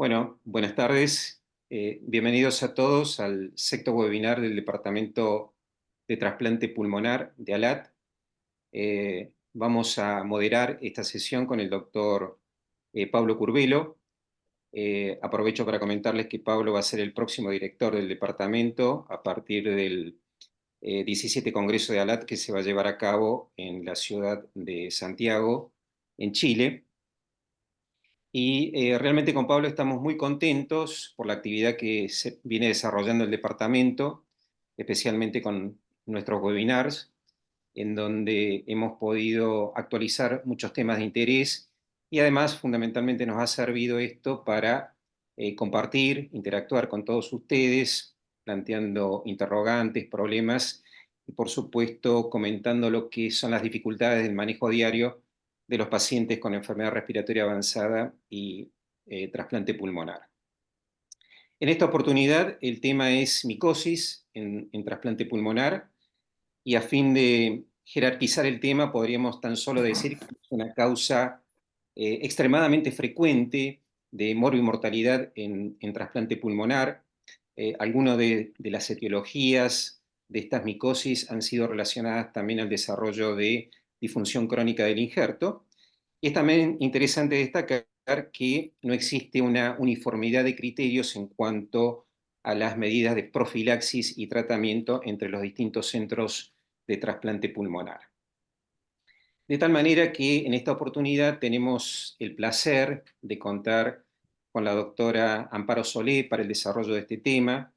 Bueno, buenas tardes. Bienvenidos a todos al sexto webinar del Departamento de Trasplante Pulmonar de ALAT. Vamos a moderar esta sesión con el doctor Pablo Curbelo. Aprovecho para comentarles que Pablo va a ser el próximo director del departamento a partir del 17 Congreso de ALAT que se va a llevar a cabo en la ciudad de Santiago, en Chile. Y realmente con Pablo estamos muy contentos por la actividad que se viene desarrollando el departamento, especialmente con nuestros webinars, en donde hemos podido actualizar muchos temas de interés y además fundamentalmente nos ha servido esto para compartir, interactuar con todos ustedes, planteando interrogantes, problemas y por supuesto comentando lo que son las dificultades del manejo diario de los pacientes con enfermedad respiratoria avanzada y trasplante pulmonar. En esta oportunidad el tema es micosis en trasplante pulmonar y a fin de jerarquizar el tema podríamos tan solo decir que es una causa extremadamente frecuente de morbimortalidad en trasplante pulmonar. Algunas de las etiologías de estas micosis han sido relacionadas también al desarrollo de disfunción crónica del injerto. Y es también interesante destacar que no existe una uniformidad de criterios en cuanto a las medidas de profilaxis y tratamiento entre los distintos centros de trasplante pulmonar. De tal manera que en esta oportunidad tenemos el placer de contar con la doctora Amparo Solé para el desarrollo de este tema.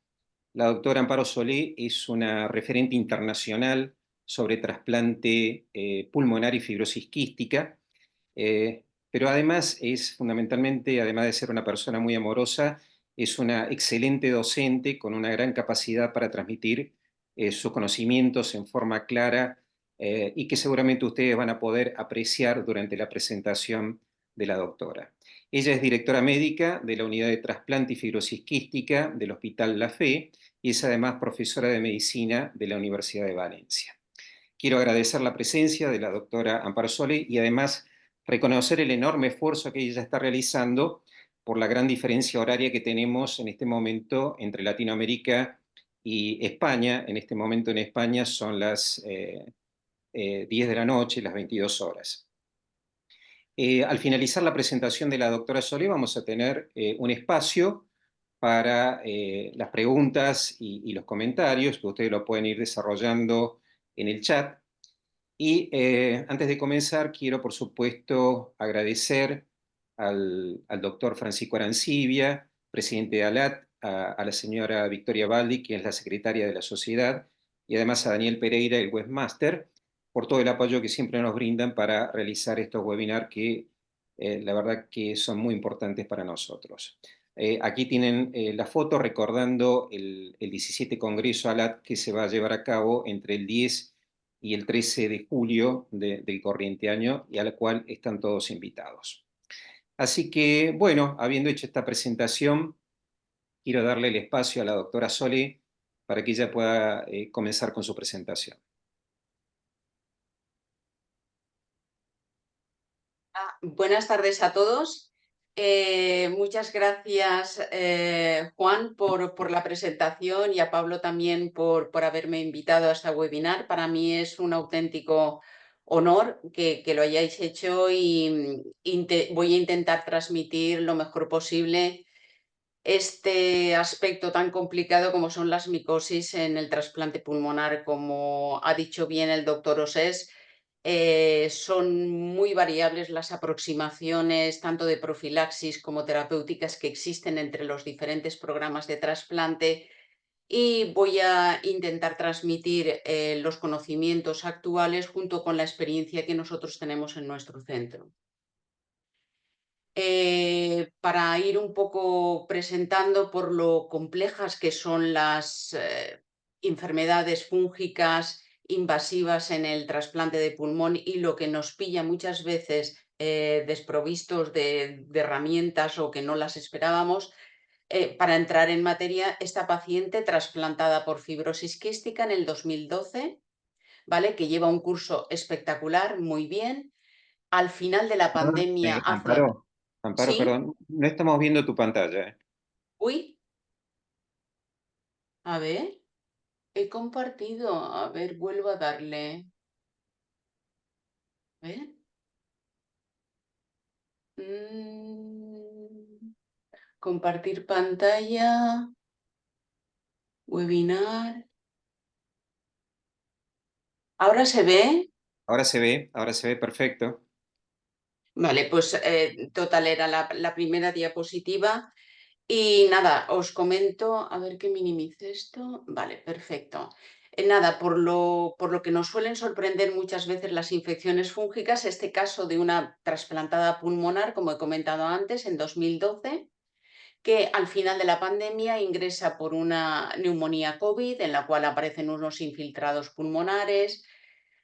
La doctora Amparo Solé es una referente internacional sobre trasplante pulmonar y fibrosis quística, pero además es fundamentalmente, además de ser una persona muy amorosa, es una excelente docente con una gran capacidad para transmitir sus conocimientos en forma clara y que seguramente ustedes van a poder apreciar durante la presentación de la doctora. Ella es directora médica de la Unidad de Trasplante y Fibrosis Quística del Hospital La Fe y es además profesora de medicina de la Universidad de Valencia. Quiero agradecer la presencia de la doctora Amparo Sole y además reconocer el enorme esfuerzo que ella está realizando por la gran diferencia horaria que tenemos en este momento entre Latinoamérica y España. En este momento en España son las 10 de la noche, las 22 horas. Al finalizar la presentación de la doctora Solé vamos a tener un espacio para las preguntas y los comentarios, que ustedes lo pueden ir desarrollando en el chat. Y antes de comenzar, quiero por supuesto agradecer al doctor Francisco Arancibia, presidente de ALAT, a la señora Victoria Baldi, que es la secretaria de la sociedad, y además a Daniel Pereira, el webmaster, por todo el apoyo que siempre nos brindan para realizar estos webinars que la verdad que son muy importantes para nosotros. Aquí tienen la foto recordando el 17 Congreso ALAT que se va a llevar a cabo entre el 10 y el 13 de julio del corriente año y a la cual están todos invitados. Así que, bueno, habiendo hecho esta presentación, quiero darle el espacio a la doctora Sole para que ella pueda comenzar con su presentación. Buenas tardes a todos. Muchas gracias, Juan, por la presentación y a Pablo también por haberme invitado a este webinar. Para mí es un auténtico honor que lo hayáis hecho y voy a intentar transmitir lo mejor posible este aspecto tan complicado como son las micosis en el trasplante pulmonar. Como ha dicho bien el doctor Osés, son muy variables las aproximaciones, tanto de profilaxis como terapéuticas, que existen entre los diferentes programas de trasplante, y voy a intentar transmitir los conocimientos actuales junto con la experiencia que nosotros tenemos en nuestro centro. Para ir un poco presentando por lo complejas que son las enfermedades fúngicas invasivas en el trasplante de pulmón y lo que nos pilla muchas veces desprovistos de herramientas o que no las esperábamos. Para entrar en materia, esta paciente trasplantada por fibrosis quística en el 2012, ¿vale? Que lleva un curso espectacular, muy bien. Al final de la Perdón, pandemia hace... Amparo. Amparo, ¿Sí? perdón, no estamos viendo tu pantalla, ¿eh? Uy, a ver, he compartido. A ver, vuelvo a darle. A ver. Compartir pantalla, webinar. ¿Ahora se ve? Ahora se ve perfecto. Vale, pues total era la primera diapositiva. Y nada, os comento, a ver que minimice esto. Vale, perfecto. Nada, por lo que nos suelen sorprender muchas veces las infecciones fúngicas, este caso de una trasplantada pulmonar, como he comentado antes, en 2012, que al final de la pandemia ingresa por una neumonía COVID, en la cual aparecen unos infiltrados pulmonares.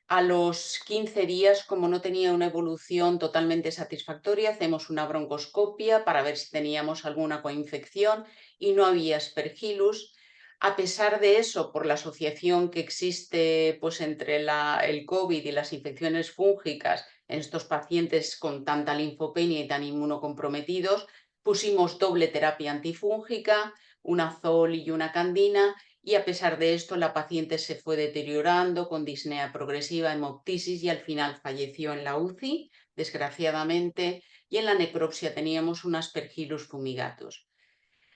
A los 15 días, como no tenía una evolución totalmente satisfactoria, hacemos una broncoscopia para ver si teníamos alguna coinfección y no había Aspergillus. A pesar de eso, por la asociación que existe pues, entre el COVID y las infecciones fúngicas en estos pacientes con tanta linfopenia y tan inmunocomprometidos, pusimos doble terapia antifúngica, una azol y una candina, y a pesar de esto la paciente se fue deteriorando con disnea progresiva, hemoptisis y al final falleció en la UCI, desgraciadamente, y en la necropsia teníamos un Aspergillus fumigatus.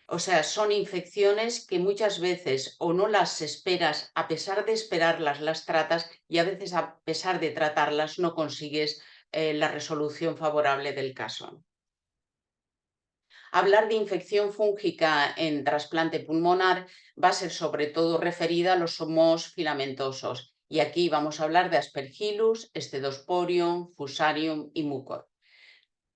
O sea, son infecciones que muchas veces o no las esperas, a pesar de esperarlas las tratas y a veces a pesar de tratarlas no consigues la resolución favorable del caso. Hablar de infección fúngica en trasplante pulmonar va a ser sobre todo referida a los mohos filamentosos. Y aquí vamos a hablar de Aspergillus, Scedosporium, Fusarium y Mucor.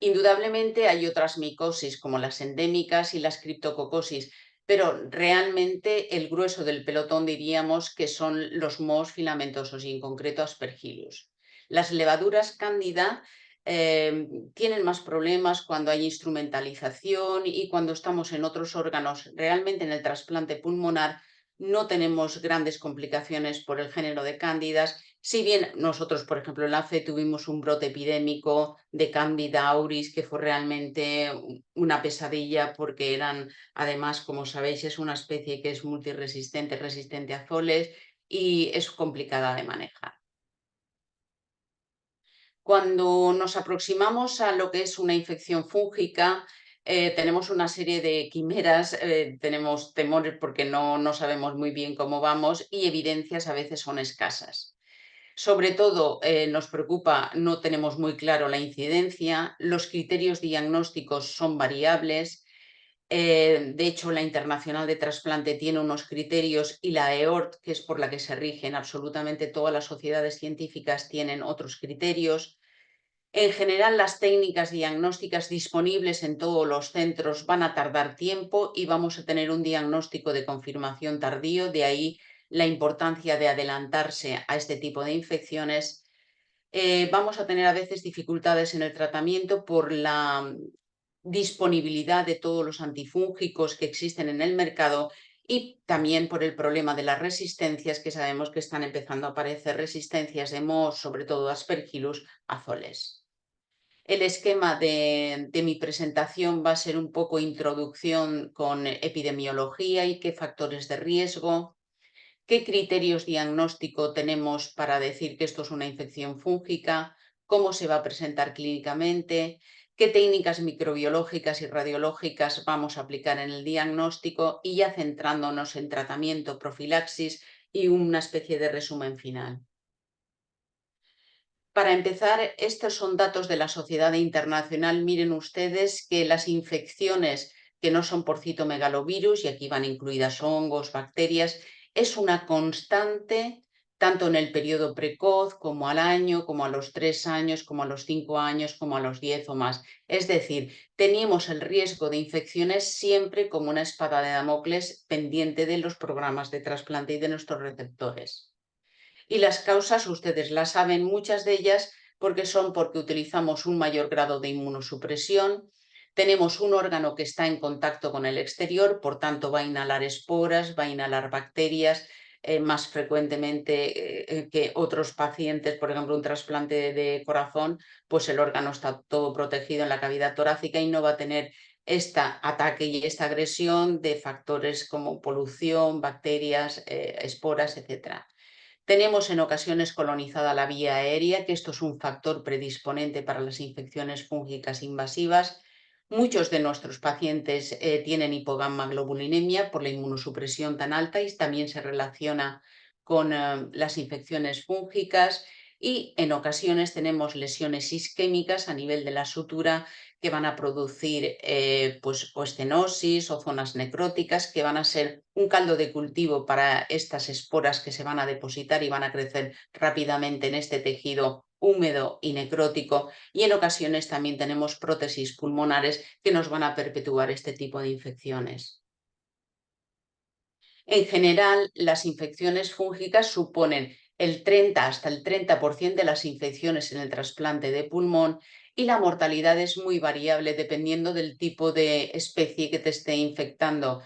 Indudablemente hay otras micosis como las endémicas y las criptococosis, pero realmente el grueso del pelotón diríamos que son los mohos filamentosos y en concreto Aspergillus. Las levaduras cándida tienen más problemas cuando hay instrumentalización y cuando estamos en otros órganos. Realmente en el trasplante pulmonar no tenemos grandes complicaciones por el género de cándidas. Si bien nosotros, por ejemplo, en la FE tuvimos un brote epidémico de Candida auris que fue realmente una pesadilla porque eran, además, como sabéis, es una especie que es multiresistente, resistente a azoles y es complicada de manejar. Cuando nos aproximamos a lo que es una infección fúngica, tenemos una serie de quimeras, tenemos temores porque no sabemos muy bien cómo vamos y evidencias a veces son escasas. Sobre todo nos preocupa, no tenemos muy claro la incidencia, los criterios diagnósticos son variables. De hecho, la Internacional de Trasplante tiene unos criterios y la EORT, que es por la que se rigen absolutamente todas las sociedades científicas, tienen otros criterios. En general, las técnicas diagnósticas disponibles en todos los centros van a tardar tiempo y vamos a tener un diagnóstico de confirmación tardío, de ahí la importancia de adelantarse a este tipo de infecciones. Vamos a tener a veces dificultades en el tratamiento por la disponibilidad de todos los antifúngicos que existen en el mercado y también por el problema de las resistencias, que sabemos que están empezando a aparecer resistencias de mohos, sobre todo Aspergillus, azoles. El esquema de mi presentación va a ser un poco introducción con epidemiología y qué factores de riesgo, qué criterios diagnóstico tenemos para decir que esto es una infección fúngica, cómo se va a presentar clínicamente, qué técnicas microbiológicas y radiológicas vamos a aplicar en el diagnóstico y ya centrándonos en tratamiento, profilaxis y una especie de resumen final. Para empezar, estos son datos de la Sociedad Internacional. Miren ustedes que las infecciones que no son por citomegalovirus, y aquí van incluidas hongos, bacterias, es una constante tanto en el periodo precoz como al año, como a los 3 años, como a los 5 años, como a los 10 o más. Es decir, teníamos el riesgo de infecciones siempre como una espada de Damocles pendiente de los programas de trasplante y de nuestros receptores. Y las causas ustedes las saben, muchas de ellas porque utilizamos un mayor grado de inmunosupresión, tenemos un órgano que está en contacto con el exterior, por tanto va a inhalar esporas, va a inhalar bacterias, más frecuentemente que otros pacientes, por ejemplo, un trasplante de corazón, pues el órgano está todo protegido en la cavidad torácica y no va a tener este ataque y esta agresión de factores como polución, bacterias, esporas, etc. Tenemos en ocasiones colonizada la vía aérea, que esto es un factor predisponente para las infecciones fúngicas invasivas. Muchos de nuestros pacientes tienen hipogammaglobulinemia por la inmunosupresión tan alta y también se relaciona con las infecciones fúngicas, y en ocasiones tenemos lesiones isquémicas a nivel de la sutura que van a producir pues, o estenosis o zonas necróticas que van a ser un caldo de cultivo para estas esporas que se van a depositar y van a crecer rápidamente en este tejido húmedo y necrótico, y en ocasiones también tenemos prótesis pulmonares que nos van a perpetuar este tipo de infecciones. En general, las infecciones fúngicas suponen el 30 hasta el 30% de las infecciones en el trasplante de pulmón, y la mortalidad es muy variable dependiendo del tipo de especie que te esté infectando.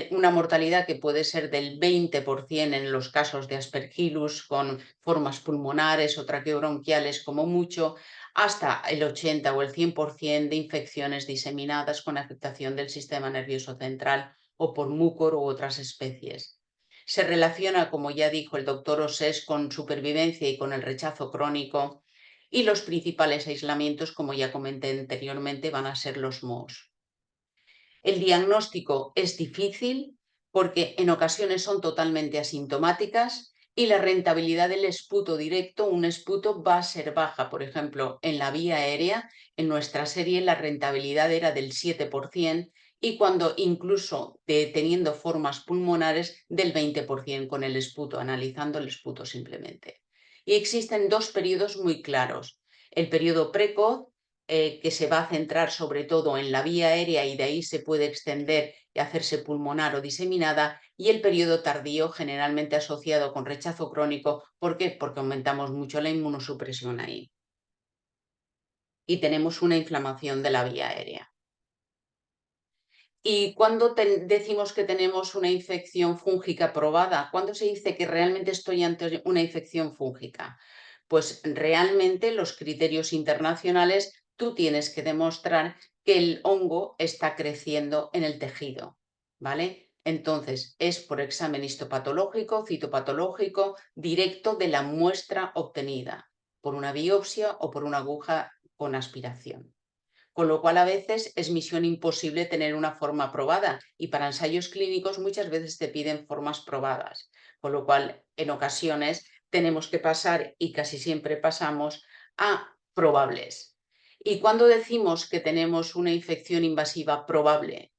Una mortalidad que puede ser del 20% en los casos de Aspergillus con formas pulmonares o traqueobronquiales como mucho, hasta el 80 o el 100% de infecciones diseminadas con afectación del sistema nervioso central o por mucor u otras especies. Se relaciona, como ya dijo el doctor Osés, con supervivencia y con el rechazo crónico, y los principales aislamientos, como ya comenté anteriormente, van a ser los mohos. El diagnóstico es difícil porque en ocasiones son totalmente asintomáticas y la rentabilidad del esputo directo, un esputo va a ser baja. Por ejemplo, en la vía aérea, en nuestra serie, la rentabilidad era del 7%, y cuando incluso teniendo formas pulmonares del 20% con el esputo, analizando el esputo simplemente. Y existen dos periodos muy claros: el periodo precoz, que se va a centrar sobre todo en la vía aérea y de ahí se puede extender y hacerse pulmonar o diseminada, y el periodo tardío, generalmente asociado con rechazo crónico. ¿Por qué? Porque aumentamos mucho la inmunosupresión ahí y tenemos una inflamación de la vía aérea. ¿Y cuándo decimos que tenemos una infección fúngica probada? ¿Cuándo se dice que realmente estoy ante una infección fúngica? Pues realmente los criterios internacionales, tú tienes que demostrar que el hongo está creciendo en el tejido, ¿vale? Entonces, es por examen histopatológico, citopatológico, directo de la muestra obtenida, por una biopsia o por una aguja con aspiración. Con lo cual, a veces es misión imposible tener una forma probada, y para ensayos clínicos muchas veces te piden formas probadas, con lo cual en ocasiones tenemos que pasar, y casi siempre pasamos, a probables. ¿Y cuando decimos que tenemos una infección invasiva probable?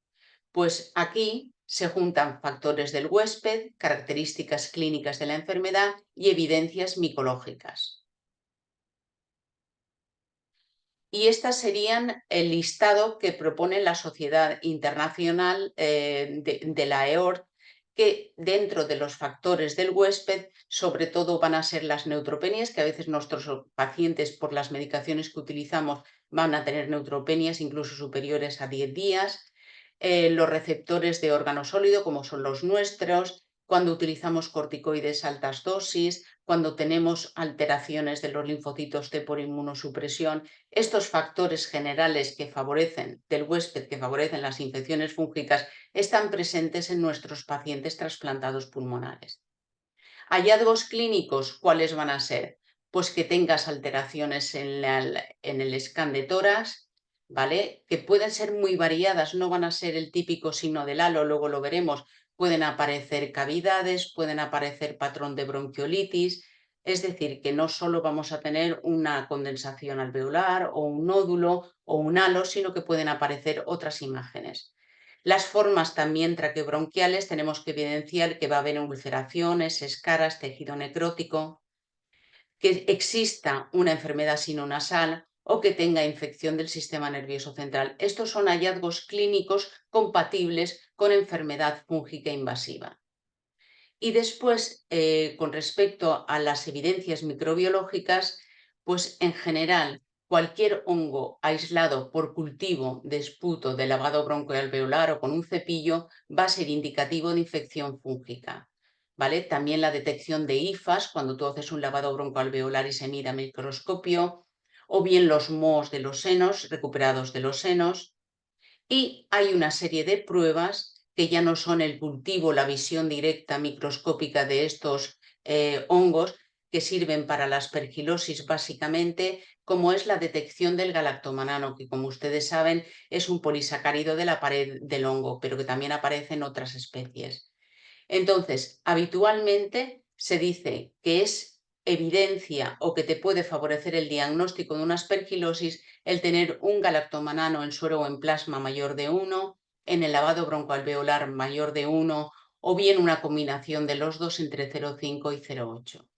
Pues aquí se juntan factores del huésped, características clínicas de la enfermedad y evidencias micológicas. Y estas serían el listado que propone la Sociedad Internacional de la EORT, que dentro de los factores del huésped, sobre todo van a ser las neutropenias, que a veces nuestros pacientes, por las medicaciones que utilizamos, van a tener neutropenias incluso superiores a 10 días, los receptores de órgano sólido, como son los nuestros, cuando utilizamos corticoides altas dosis, cuando tenemos alteraciones de los linfocitos T por inmunosupresión. Estos factores generales que favorecen del huésped, que favorecen las infecciones fúngicas, están presentes en nuestros pacientes trasplantados pulmonares. Hallazgos clínicos, ¿cuáles van a ser? Pues que tengas alteraciones en el scan de tórax, ¿vale? Que pueden ser muy variadas, no van a ser el típico signo del halo, luego lo veremos. Pueden aparecer cavidades, pueden aparecer patrón de bronquiolitis, es decir, que no solo vamos a tener una condensación alveolar o un nódulo o un halo, sino que pueden aparecer otras imágenes. Las formas también traqueobronquiales, tenemos que evidenciar que va a haber ulceraciones, escaras, tejido necrótico, que exista una enfermedad sinonasal o que tenga infección del sistema nervioso central. Estos son hallazgos clínicos compatibles con enfermedad fúngica invasiva. Y después, con respecto a las evidencias microbiológicas, pues en general cualquier hongo aislado por cultivo de esputo de lavado broncoalveolar o con un cepillo va a ser indicativo de infección fúngica. ¿vale? También la detección de hifas, cuando tú haces un lavado broncoalveolar y se mira a microscopio, o bien los mohos de los senos, recuperados de los senos. Y hay una serie de pruebas que ya no son el cultivo, la visión directa microscópica de estos hongos, que sirven para la aspergilosis básicamente, como es la detección del galactomanano, que como ustedes saben es un polisacárido de la pared del hongo, pero que también aparece en otras especies. Entonces, habitualmente se dice que es evidencia o que te puede favorecer el diagnóstico de una aspergilosis el tener un galactomanano en suero o en plasma mayor de 1, en el lavado broncoalveolar mayor de 1, o bien una combinación de los dos entre 0,5 y 0,8.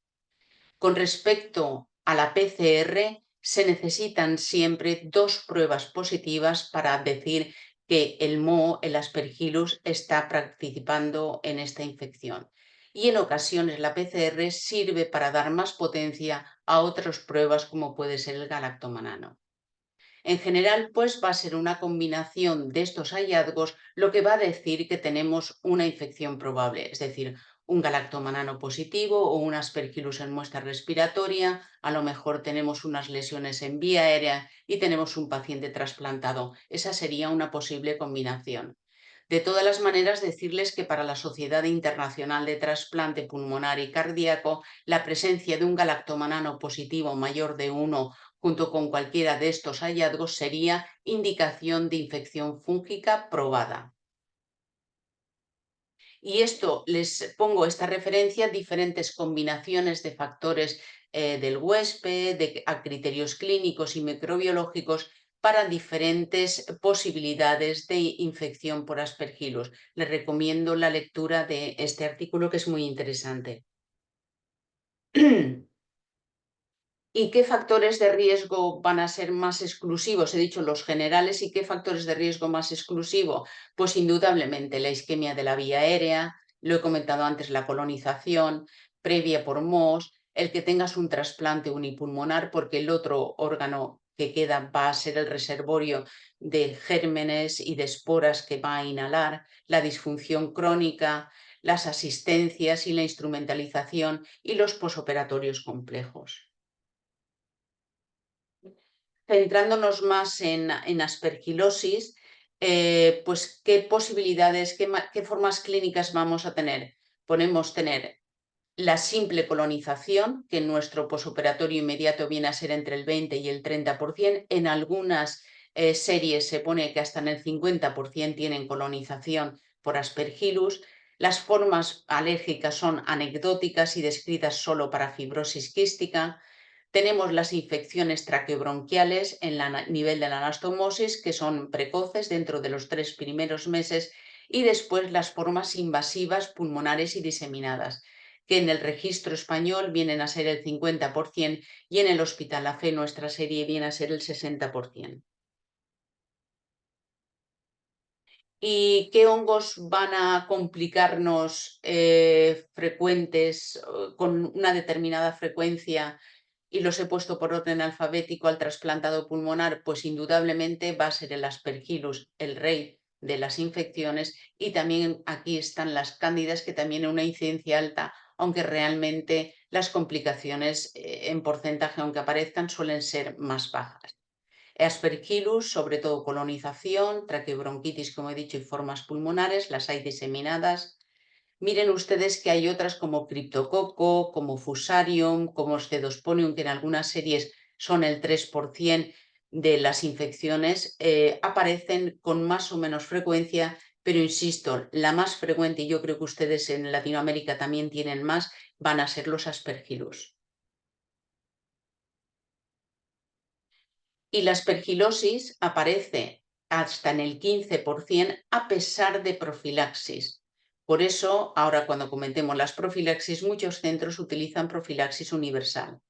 Con respecto a la PCR, se necesitan siempre dos pruebas positivas para decir que el moho, el Aspergillus, está participando en esta infección. Y en ocasiones la PCR sirve para dar más potencia a otras pruebas como puede ser el galactomanano. En general, pues va a ser una combinación de estos hallazgos lo que va a decir que tenemos una infección probable, es decir, un galactomanano positivo o un Aspergillus en muestra respiratoria, a lo mejor tenemos unas lesiones en vía aérea y tenemos un paciente trasplantado. Esa sería una posible combinación. De todas las maneras, decirles que para la Sociedad Internacional de Trasplante Pulmonar y Cardíaco, la presencia de un galactomanano positivo mayor de 1 junto con cualquiera de estos hallazgos sería indicación de infección fúngica probada. Y esto les pongo esta referencia a diferentes combinaciones de factores del huésped, a criterios clínicos y microbiológicos para diferentes posibilidades de infección por Aspergillus. Les recomiendo la lectura de este artículo que es muy interesante. ¿Y qué factores de riesgo van a ser más exclusivos? He dicho los generales. ¿Y qué factores de riesgo más exclusivo? Pues indudablemente la isquemia de la vía aérea, lo he comentado antes, la colonización previa por mohos, el que tengas un trasplante unipulmonar, porque el otro órgano que queda va a ser el reservorio de gérmenes y de esporas que va a inhalar, la disfunción crónica, las asistencias y la instrumentalización y los posoperatorios complejos. Centrándonos más en aspergilosis, pues qué posibilidades, qué formas clínicas vamos a tener. Podemos tener la simple colonización, que en nuestro posoperatorio inmediato viene a ser entre el 20 y el 30%. En algunas series se pone que hasta en el 50% tienen colonización por Aspergillus. Las formas alérgicas son anecdóticas y descritas solo para fibrosis quística. Tenemos las infecciones traqueobronquiales en el nivel de la anastomosis, que son precoces dentro de los 3 primeros meses, y después las formas invasivas pulmonares y diseminadas, que en el registro español vienen a ser el 50% y en el Hospital La Fe, nuestra serie, viene a ser el 60%. ¿Y qué hongos van a complicarnos frecuentes con una determinada frecuencia? Y los he puesto por orden alfabético al trasplantado pulmonar, pues indudablemente va a ser el Aspergillus, el rey de las infecciones, y también aquí están las cándidas, que también tienen una incidencia alta, aunque realmente las complicaciones en porcentaje, aunque aparezcan, suelen ser más bajas. Aspergillus, sobre todo colonización, traqueobronquitis, como he dicho, y formas pulmonares, las hay diseminadas. Miren ustedes que hay otras como Cryptococo, como Fusarium, como Scedosporium, que en algunas series son el 3% de las infecciones, aparecen con más o menos frecuencia, pero insisto, la más frecuente, y yo creo que ustedes en Latinoamérica también tienen más, van a ser los Aspergillus. Y la aspergilosis aparece hasta en el 15% a pesar de profilaxis. Por eso, ahora cuando comentemos las profilaxis, muchos centros utilizan profilaxis universal.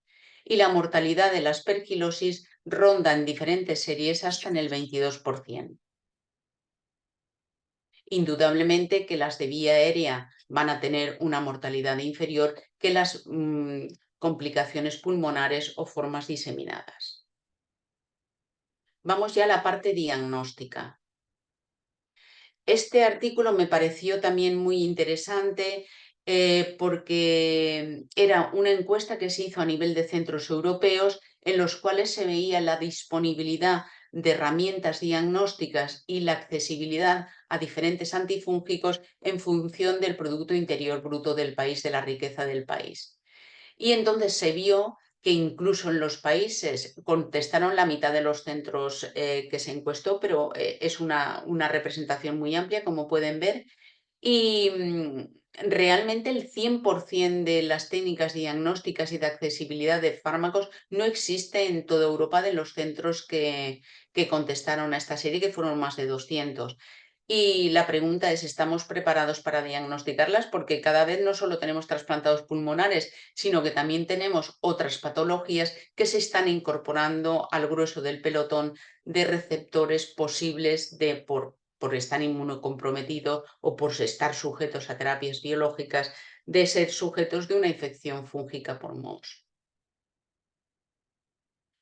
Y la mortalidad de la aspergilosis ronda en diferentes series hasta en el 22%. Indudablemente que las de vía aérea van a tener una mortalidad inferior que las complicaciones pulmonares o formas diseminadas. Vamos ya a la parte diagnóstica. Este artículo me pareció también muy interesante porque era una encuesta que se hizo a nivel de centros europeos en los cuales se veía la disponibilidad de herramientas diagnósticas y la accesibilidad a diferentes antifúngicos en función del Producto Interior Bruto del país, de la riqueza del país. Y entonces se vio que incluso en los países contestaron la mitad de los centros que se encuestó, pero es una representación muy amplia, como pueden ver, y realmente el 100% de las técnicas diagnósticas y de accesibilidad de fármacos no existe en toda Europa de los centros que contestaron a esta serie, que fueron más de 200. Y la pregunta es, ¿estamos preparados para diagnosticarlas? Porque cada vez no solo tenemos trasplantados pulmonares, sino que también tenemos otras patologías que se están incorporando al grueso del pelotón de receptores posibles de por estar inmunocomprometidos o por estar sujetos a terapias biológicas, de ser sujetos de una infección fúngica por mohos.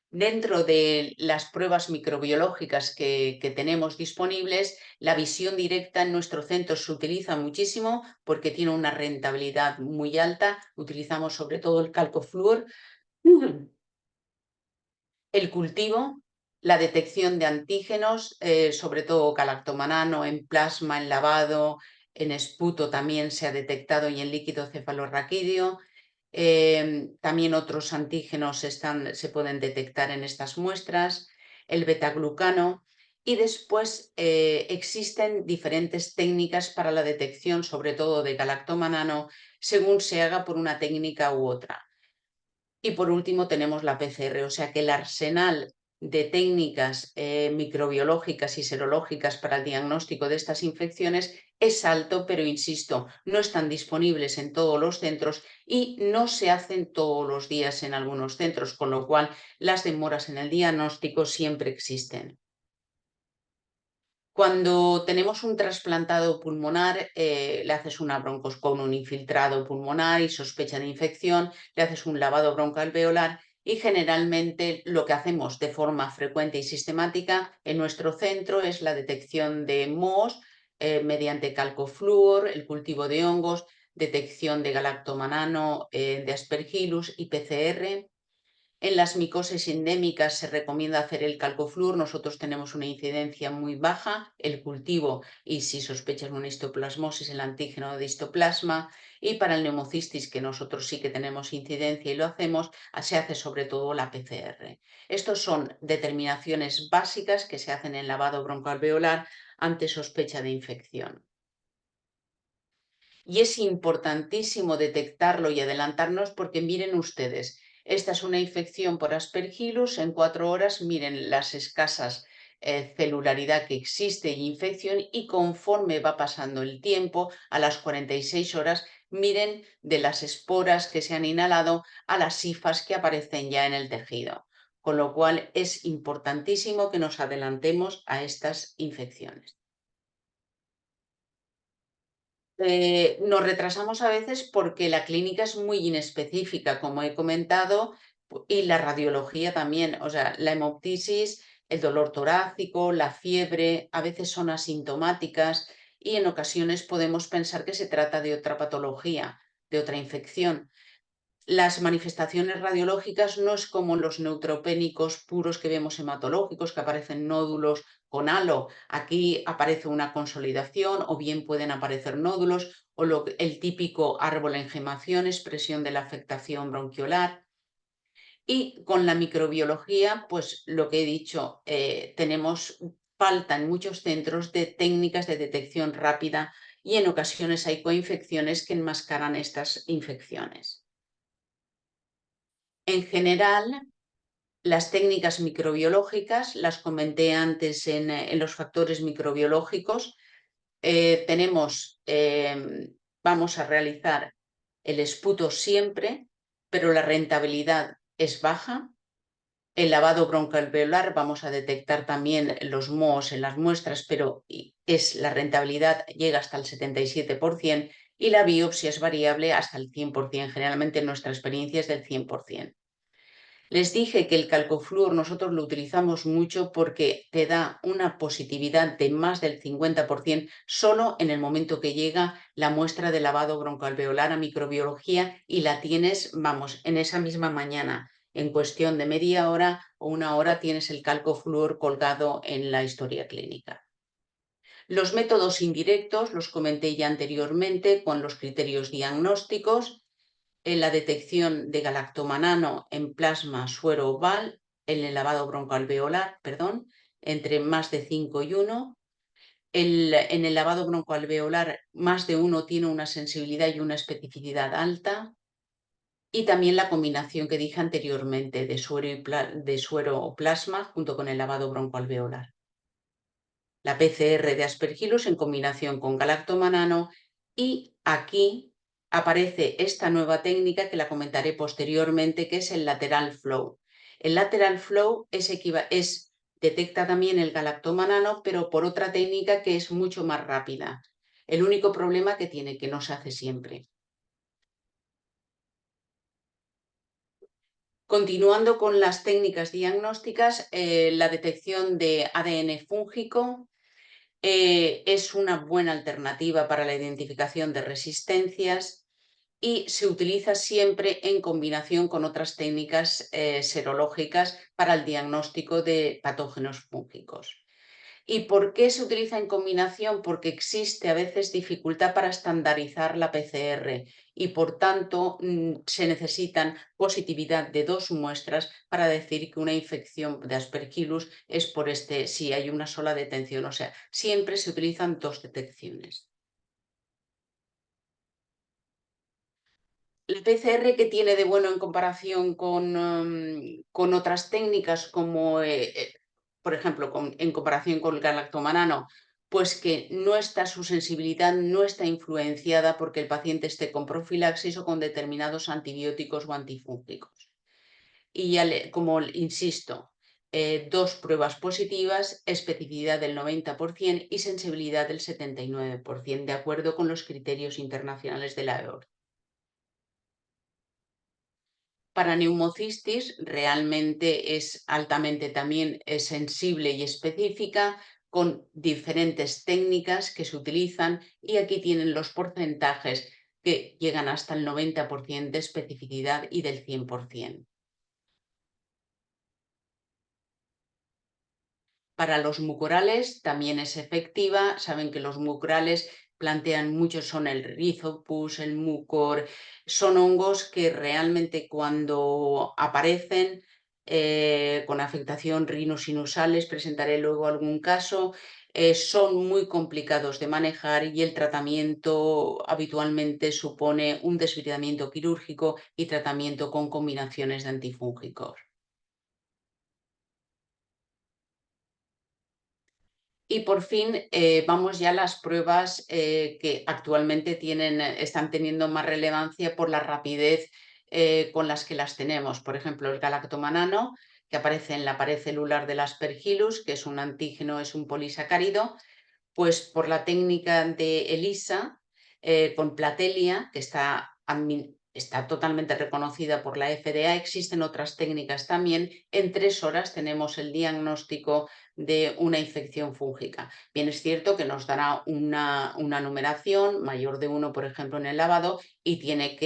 Dentro de las pruebas microbiológicas que tenemos disponibles, la visión directa en nuestro centro se utiliza muchísimo porque tiene una rentabilidad muy alta. Utilizamos sobre todo el calcofluor, el cultivo, la detección de antígenos, sobre todo galactomanano en plasma, en lavado, en esputo también se ha detectado y en líquido cefalorraquídeo. También otros antígenos se pueden detectar en estas muestras, el betaglucano, y después existen diferentes técnicas para la detección, sobre todo de galactomanano, según se haga por una técnica u otra. Y por último tenemos la PCR, o sea que el arsenal de técnicas microbiológicas y serológicas para el diagnóstico de estas infecciones es alto, pero insisto, no están disponibles en todos los centros y no se hacen todos los días en algunos centros, con lo cual las demoras en el diagnóstico siempre existen. Cuando tenemos un trasplantado pulmonar, le haces una broncoscopia, un infiltrado pulmonar y sospecha de infección, le haces un lavado broncoalveolar y generalmente lo que hacemos de forma frecuente y sistemática en nuestro centro es la detección de mohos mediante calcofluor, el cultivo de hongos, detección de galactomanano, de Aspergillus y PCR. En las micosis endémicas se recomienda hacer el calcofluor. Nosotros tenemos una incidencia muy baja, el cultivo y si sospechas una histoplasmosis, el antígeno de histoplasma. Y para el neumocistis, que nosotros sí que tenemos incidencia y lo hacemos, se hace sobre todo la PCR. Estos son determinaciones básicas que se hacen en lavado broncoalveolar ante sospecha de infección. Y es importantísimo detectarlo y adelantarnos porque miren ustedes, esta es una infección por Aspergillus, en 4 horas miren las escasas celularidad que existe y infección y conforme va pasando el tiempo, a las 46 horas, miren de las esporas que se han inhalado a las hifas que aparecen ya en el tejido. Con lo cual es importantísimo que nos adelantemos a estas infecciones. Nos retrasamos a veces porque la clínica es muy inespecífica, como he comentado, y la radiología también. O sea, la hemoptisis, el dolor torácico, la fiebre, a veces son asintomáticas y en ocasiones podemos pensar que se trata de otra patología, de otra infección. Las manifestaciones radiológicas no es como los neutropénicos puros que vemos hematológicos, que aparecen nódulos con halo. Aquí aparece una consolidación o bien pueden aparecer nódulos o el típico árbol en gemación, expresión de la afectación bronquiolar. Y con la microbiología, pues lo que he dicho, tenemos falta en muchos centros de técnicas de detección rápida y en ocasiones hay coinfecciones que enmascaran estas infecciones. En general, las técnicas microbiológicas, las comenté antes en los factores microbiológicos, vamos a realizar el esputo siempre, pero la rentabilidad es baja. El lavado broncoalveolar vamos a detectar también los mohos en las muestras, pero la rentabilidad llega hasta el 77% y la biopsia es variable hasta el 100%. Generalmente nuestra experiencia es del 100%. Les dije que el calcoflúor nosotros lo utilizamos mucho porque te da una positividad de más del 50% solo en el momento que llega la muestra de lavado broncoalveolar a microbiología y la tienes, vamos, en esa misma mañana. En cuestión de media hora o una hora tienes el calcoflúor colgado en la historia clínica. Los métodos indirectos los comenté ya anteriormente con los criterios diagnósticos, en la detección de galactomanano en plasma suero oval, en el lavado broncoalveolar, perdón, entre más de 5 y 1. En el lavado broncoalveolar, más de 1 tiene una sensibilidad y una especificidad alta. Y también la combinación que dije anteriormente de suero o plasma junto con el lavado broncoalveolar. La PCR de Aspergillus en combinación con galactomanano, y aquí aparece esta nueva técnica que la comentaré posteriormente, que es el lateral flow. El lateral flow detecta también el galactomanano, pero por otra técnica que es mucho más rápida. El único problema que tiene, que no se hace siempre. Continuando con las técnicas diagnósticas, la detección de ADN fúngico es una buena alternativa para la identificación de resistencias y se utiliza siempre en combinación con otras técnicas serológicas para el diagnóstico de patógenos fúngicos. ¿Y por qué se utiliza en combinación? Porque existe a veces dificultad para estandarizar la PCR y por tanto se necesitan positividad de 2 muestras para decir que una infección de Aspergillus es por si hay una sola detención. O sea, siempre se utilizan 2 detecciones. La PCR, que tiene de bueno en comparación con otras técnicas como, por ejemplo, en comparación con el galactomanano, pues que su sensibilidad no está influenciada porque el paciente esté con profilaxis o con determinados antibióticos o antifúngicos. Y ya como insisto, 2 pruebas positivas, especificidad del 90% y sensibilidad del 79%, de acuerdo con los criterios internacionales de la EOR. Para neumocistis realmente es altamente también sensible y específica, con diferentes técnicas que se utilizan, y aquí tienen los porcentajes que llegan hasta el 90% de especificidad y del 100%. Para los mucorales también es efectiva. Saben que los mucorales plantean muchos, son el Rhizopus, el mucor, son hongos que realmente cuando aparecen con afectación rinosinusal, les presentaré luego algún caso, son muy complicados de manejar y el tratamiento habitualmente supone un desbridamiento quirúrgico y tratamiento con combinaciones de antifúngicos. Y por fin vamos ya a las pruebas que actualmente están teniendo más relevancia por la rapidez con las que las tenemos. Por ejemplo, el galactomanano, que aparece en la pared celular del Aspergillus, que es un antígeno, es un polisacárido, pues por la técnica de ELISA con platelia, que está totalmente reconocida por la FDA. Existen otras técnicas también. En 3 horas tenemos el diagnóstico de una infección fúngica. Bien, es cierto que nos dará una numeración mayor de 1, por ejemplo, en el lavado, y tienen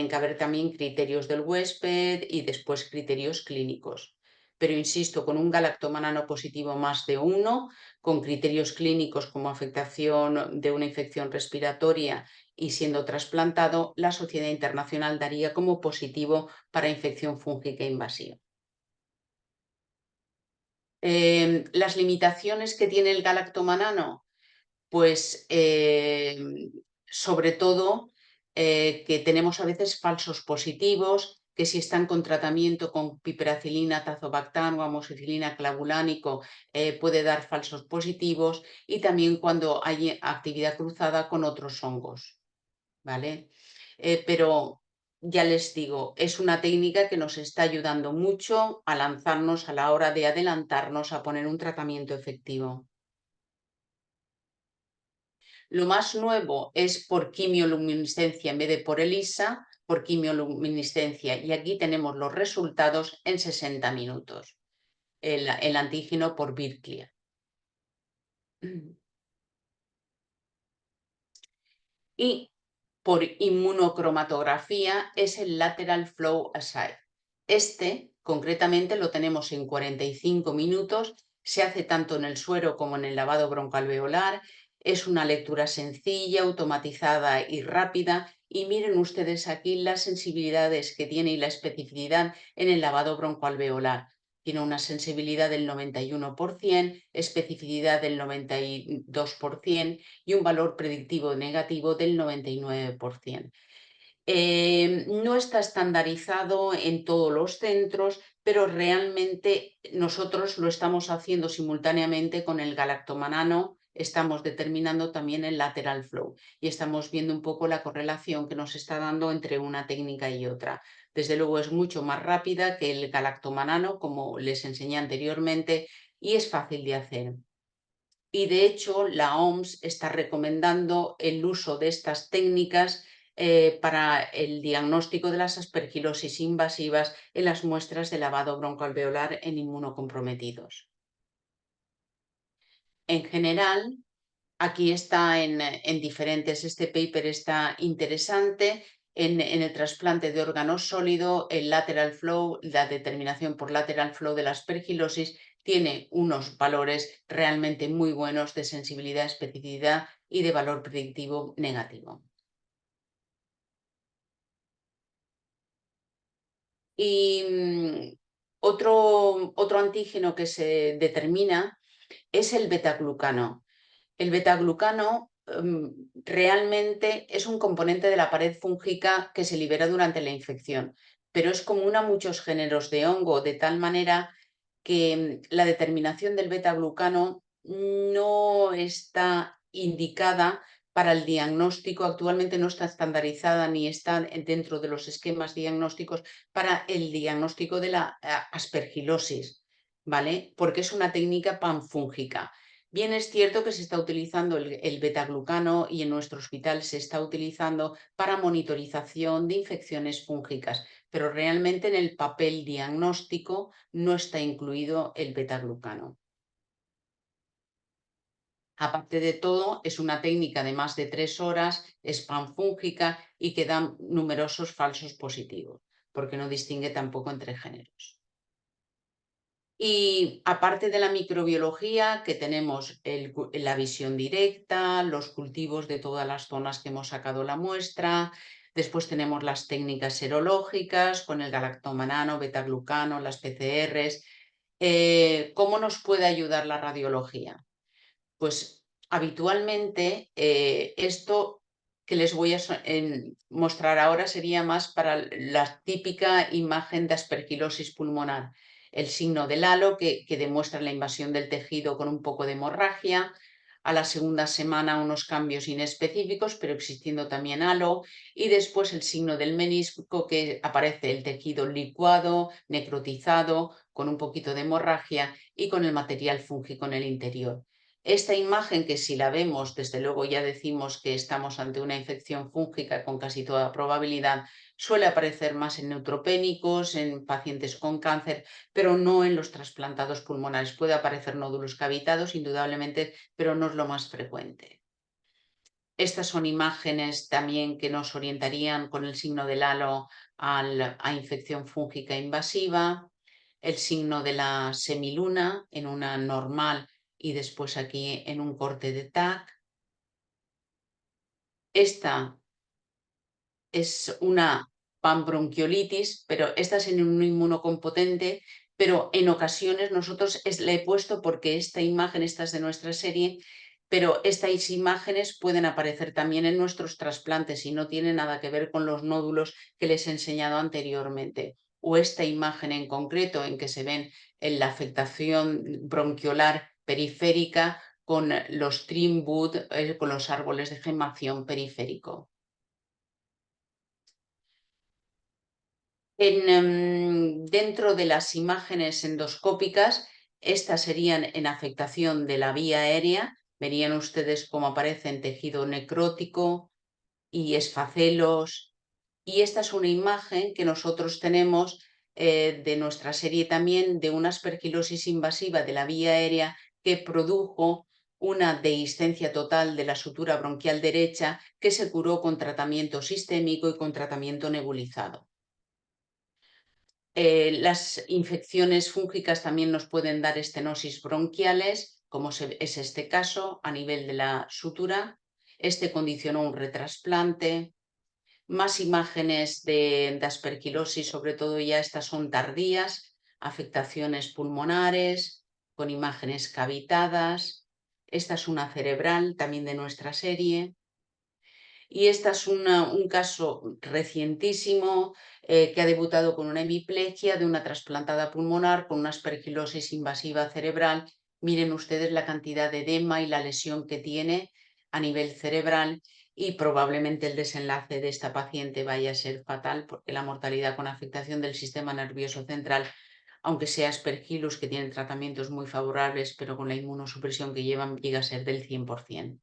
que haber también criterios del huésped y después criterios clínicos. Pero insisto, con un galactomanano positivo más de 1, con criterios clínicos como afectación de una infección respiratoria y siendo trasplantado, la Sociedad Internacional daría como positivo para infección fúngica invasiva. Las limitaciones que tiene el galactomanano, pues sobre todo que tenemos a veces falsos positivos, que si están con tratamiento con piperacilina, tazobactam o amoxicilina clavulánico puede dar falsos positivos, y también cuando hay actividad cruzada con otros hongos, ¿vale? Pero ya les digo, es una técnica que nos está ayudando mucho a lanzarnos a la hora de adelantarnos a poner un tratamiento efectivo. Lo más nuevo es por quimioluminiscencia en vez de por ELISA, por quimioluminiscencia y aquí tenemos los resultados en 60 minutos, el antígeno por Birclear. Y por inmunocromatografía es el Lateral Flow Assay. Este, concretamente, lo tenemos en 45 minutos, se hace tanto en el suero como en el lavado broncoalveolar, es una lectura sencilla, automatizada y rápida, y miren ustedes aquí las sensibilidades que tiene y la especificidad en el lavado broncoalveolar. Tiene una sensibilidad del 91%, especificidad del 92% y un valor predictivo negativo del 99%. No está estandarizado en todos los centros, pero realmente nosotros lo estamos haciendo simultáneamente con el galactomanano, estamos determinando también el lateral flow y estamos viendo un poco la correlación que nos está dando entre una técnica y otra. Desde luego es mucho más rápida que el galactomanano, como les enseñé anteriormente, y es fácil de hacer. Y de hecho la OMS está recomendando el uso de estas técnicas para el diagnóstico de las aspergilosis invasivas en las muestras de lavado broncoalveolar en inmunocomprometidos. En general, aquí está en diferentes, este paper está interesante. En el trasplante de órgano sólido, el lateral flow, la determinación por lateral flow de la aspergilosis tiene unos valores realmente muy buenos de sensibilidad, especificidad y de valor predictivo negativo. Y otro antígeno que se determina es el betaglucano. El betaglucano realmente es un componente de la pared fúngica que se libera durante la infección, pero es común a muchos géneros de hongo, de tal manera que la determinación del betaglucano no está indicada para el diagnóstico, actualmente no está estandarizada ni está dentro de los esquemas diagnósticos para el diagnóstico de la aspergilosis, ¿vale? Porque es una técnica panfúngica. Bien es cierto que se está utilizando el betaglucano y en nuestro hospital se está utilizando para monitorización de infecciones fúngicas, pero realmente en el papel diagnóstico no está incluido el betaglucano. Aparte de todo, es una técnica de más de 3 horas, es panfúngica y que da numerosos falsos positivos, porque no distingue tampoco entre géneros. Y aparte de la microbiología, que tenemos la visión directa, los cultivos de todas las zonas que hemos sacado la muestra, después tenemos las técnicas serológicas con el galactomanano, betaglucano, las PCRs. ¿Cómo nos puede ayudar la radiología? Pues habitualmente esto que les voy a mostrar ahora sería más para la típica imagen de aspergilosis pulmonar. El signo del halo que demuestra la invasión del tejido con un poco de hemorragia. A la segunda semana unos cambios inespecíficos, pero existiendo también halo. Y después el signo del menisco que aparece el tejido licuado, necrotizado, con un poquito de hemorragia y con el material fúngico en el interior. Esta imagen, que si la vemos, desde luego ya decimos que estamos ante una infección fúngica con casi toda probabilidad, suele aparecer más en neutropénicos, en pacientes con cáncer, pero no en los trasplantados pulmonares. Puede aparecer nódulos cavitados, indudablemente, pero no es lo más frecuente. Estas son imágenes también que nos orientarían con el signo del halo a infección fúngica invasiva, el signo de la semiluna en una normal y después aquí en un corte de TAC. Esta es una panbronquiolitis, pero esta es en un inmunocompotente, pero en ocasiones nosotros la he puesto porque esta imagen, esta es de nuestra serie, pero estas imágenes pueden aparecer también en nuestros trasplantes y no tiene nada que ver con los nódulos que les he enseñado anteriormente. O esta imagen en concreto en que se ven en la afectación bronquiolar periférica con los Trimwood, con los árboles de gemación periférico. Dentro de las imágenes endoscópicas, estas serían en afectación de la vía aérea. Verían ustedes cómo aparecen tejido necrótico y esfacelos Y esta es una imagen que nosotros tenemos de nuestra serie también de una aspergilosis invasiva de la vía aérea que produjo una dehiscencia total de la sutura bronquial derecha que se curó con tratamiento sistémico y con tratamiento nebulizado. Las infecciones fúngicas también nos pueden dar estenosis bronquiales, como es este caso a nivel de la sutura. Este condicionó un retrasplante. Más imágenes de aspergilosis, sobre todo ya estas son tardías, afectaciones pulmonares, con imágenes cavitadas. Esta es una cerebral, también de nuestra serie. Y esta es un caso recientísimo que ha debutado con una hemiplegia de una trasplantada pulmonar con una aspergilosis invasiva cerebral. Miren ustedes la cantidad de edema y la lesión que tiene a nivel cerebral y probablemente el desenlace de esta paciente vaya a ser fatal porque la mortalidad con afectación del sistema nervioso central, aunque sea aspergillus que tienen tratamientos muy favorables, pero con la inmunosupresión que llevan llega a ser del 100%.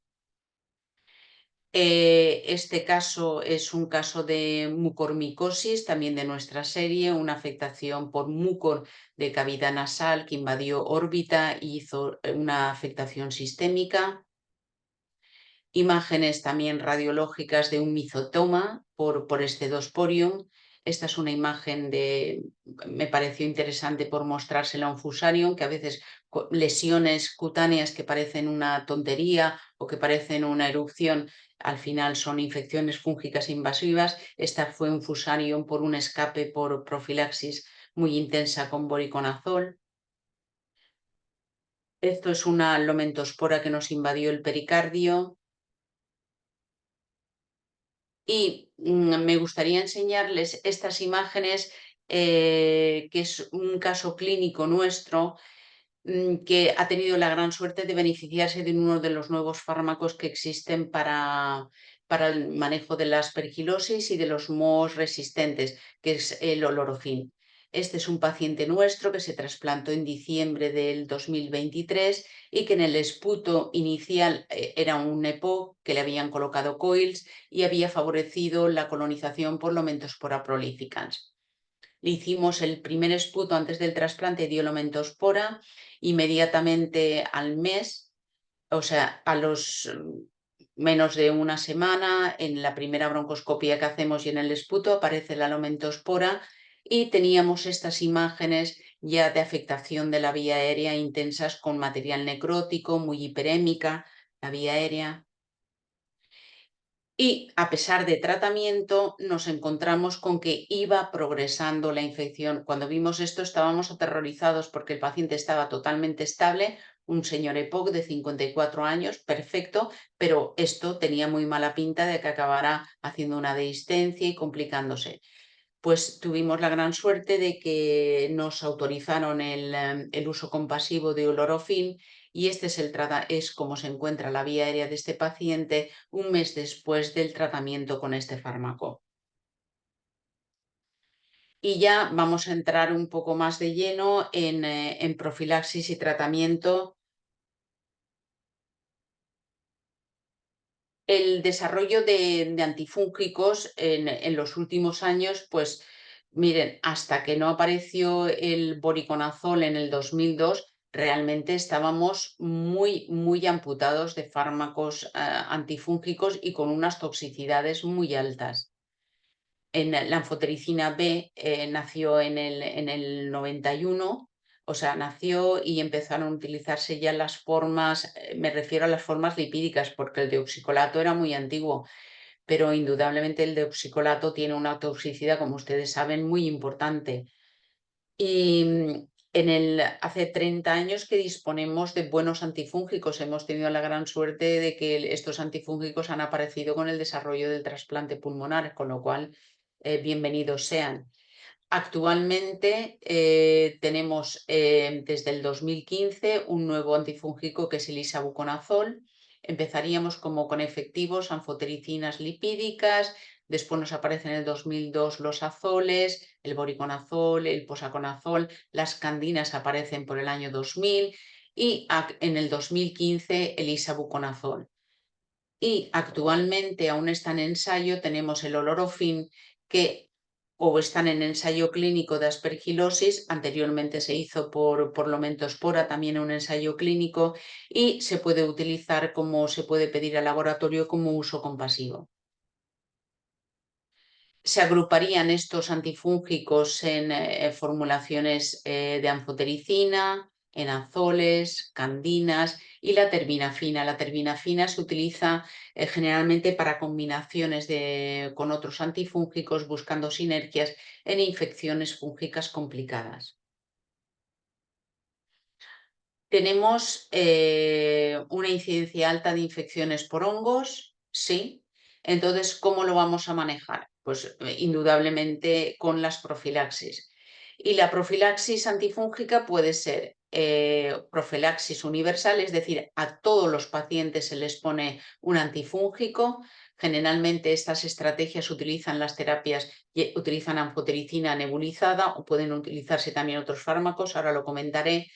Este caso es un caso de mucormicosis, también de nuestra serie, una afectación por mucor de cavidad nasal que invadió órbita y hizo una afectación sistémica. Imágenes también radiológicas de un mizotoma por este dosporium. Esta es una imagen me pareció interesante por mostrársela a un fusarium, que a veces lesiones cutáneas que parecen una tontería o que parecen una erupción, al final son infecciones fúngicas invasivas. Esta fue un fusarium por un escape por profilaxis muy intensa con voriconazol. Esto es una lomentospora que nos invadió el pericardio. Y me gustaría enseñarles estas imágenes, que es un caso clínico nuestro que ha tenido la gran suerte de beneficiarse de uno de los nuevos fármacos que existen para el manejo de la aspergilosis y de los mohos resistentes, que es el olorofin. Este es un paciente nuestro que se trasplantó en diciembre del 2023 y que en el esputo inicial era un EPO que le habían colocado coils y había favorecido la colonización por Lomentospora prolificans. Le hicimos el primer esputo antes del trasplante, dio Lomentospora, inmediatamente al mes, o sea, a los menos de una semana, en la primera broncoscopia que hacemos y en el esputo aparece la Lomentospora y teníamos estas imágenes ya de afectación de la vía aérea intensas con material necrótico, muy hiperémica, la vía aérea. Y a pesar de tratamiento, nos encontramos con que iba progresando la infección. Cuando vimos esto estábamos aterrorizados porque el paciente estaba totalmente estable, un señor EPOC de 54 años, perfecto, pero esto tenía muy mala pinta de que acabara haciendo una dehiscencia y complicándose. Pues tuvimos la gran suerte de que nos autorizaron el uso compasivo de olorofin y este es como se encuentra la vía aérea de este paciente un mes después del tratamiento con este fármaco. Y ya vamos a entrar un poco más de lleno en profilaxis y tratamiento. El desarrollo de antifúngicos en los últimos años, pues miren, hasta que no apareció el voriconazol en el 2002, realmente estábamos muy amputados de fármacos antifúngicos y con unas toxicidades muy altas. La anfotericina B nació en el 91, o sea, nació y empezaron a utilizarse ya las formas, me refiero a las formas lipídicas, porque el deoxicolato era muy antiguo, pero indudablemente el deoxicolato tiene una toxicidad, como ustedes saben, muy importante. Y hace 30 años que disponemos de buenos antifúngicos. Hemos tenido la gran suerte de que estos antifúngicos han aparecido con el desarrollo del trasplante pulmonar, con lo cual bienvenidos sean. Actualmente tenemos desde el 2015 un nuevo antifúngico que es el isavuconazol. Empezaríamos como con efectivos anfotericinas lipídicas, después nos aparecen en el 2002 los azoles, el boriconazol, el posaconazol, las candinas aparecen por el año 2000 y en el 2015 el isavuconazol. Y actualmente aún está en ensayo, tenemos el olorofin, que o están en ensayo clínico de aspergilosis, anteriormente se hizo por Lomentospora también un ensayo clínico, y se puede utilizar como se puede pedir al laboratorio como uso compasivo. Se agruparían estos antifúngicos en formulaciones de anfotericina, en azoles, candinas y la terbinafina. La terbinafina se utiliza generalmente para combinaciones con otros antifúngicos buscando sinergias en infecciones fúngicas complicadas. ¿Tenemos una incidencia alta de infecciones por hongos? Sí. Entonces, ¿cómo lo vamos a manejar? Pues indudablemente con las profilaxis. Y la profilaxis antifúngica puede ser profilaxis universal, es decir, a todos los pacientes se les pone un antifúngico. Generalmente estas estrategias utilizan las terapias, utilizan anfotericina nebulizada o pueden utilizarse también otros fármacos, ahora lo comentaré.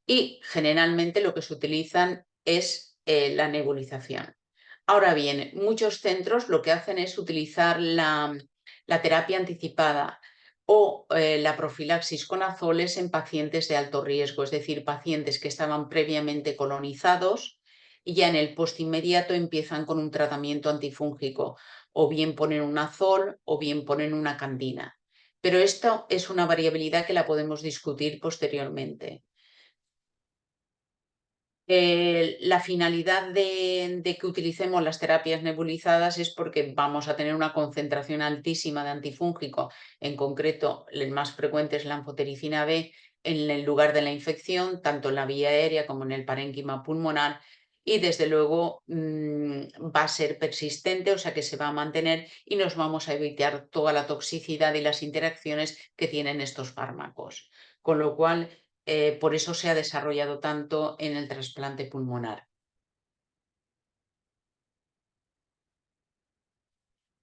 Y generalmente lo que se utilizan es la nebulización. Ahora bien, muchos centros lo que hacen es utilizar la terapia anticipada o la profilaxis con azoles en pacientes de alto riesgo, es decir, pacientes que estaban previamente colonizados y ya en el postinmediato empiezan con un tratamiento antifúngico, o bien ponen un azol o bien ponen una candina. Pero esto es una variabilidad que la podemos discutir posteriormente. La finalidad de que utilicemos las terapias nebulizadas es porque vamos a tener una concentración altísima de antifúngico, en concreto el más frecuente es la anfotericina B, en el lugar de la infección, tanto en la vía aérea como en el parénquima pulmonar, y desde luego va a ser persistente, o sea que se va a mantener y nos vamos a evitar toda la toxicidad y las interacciones que tienen estos fármacos. Con lo cual, por eso se ha desarrollado tanto en el trasplante pulmonar.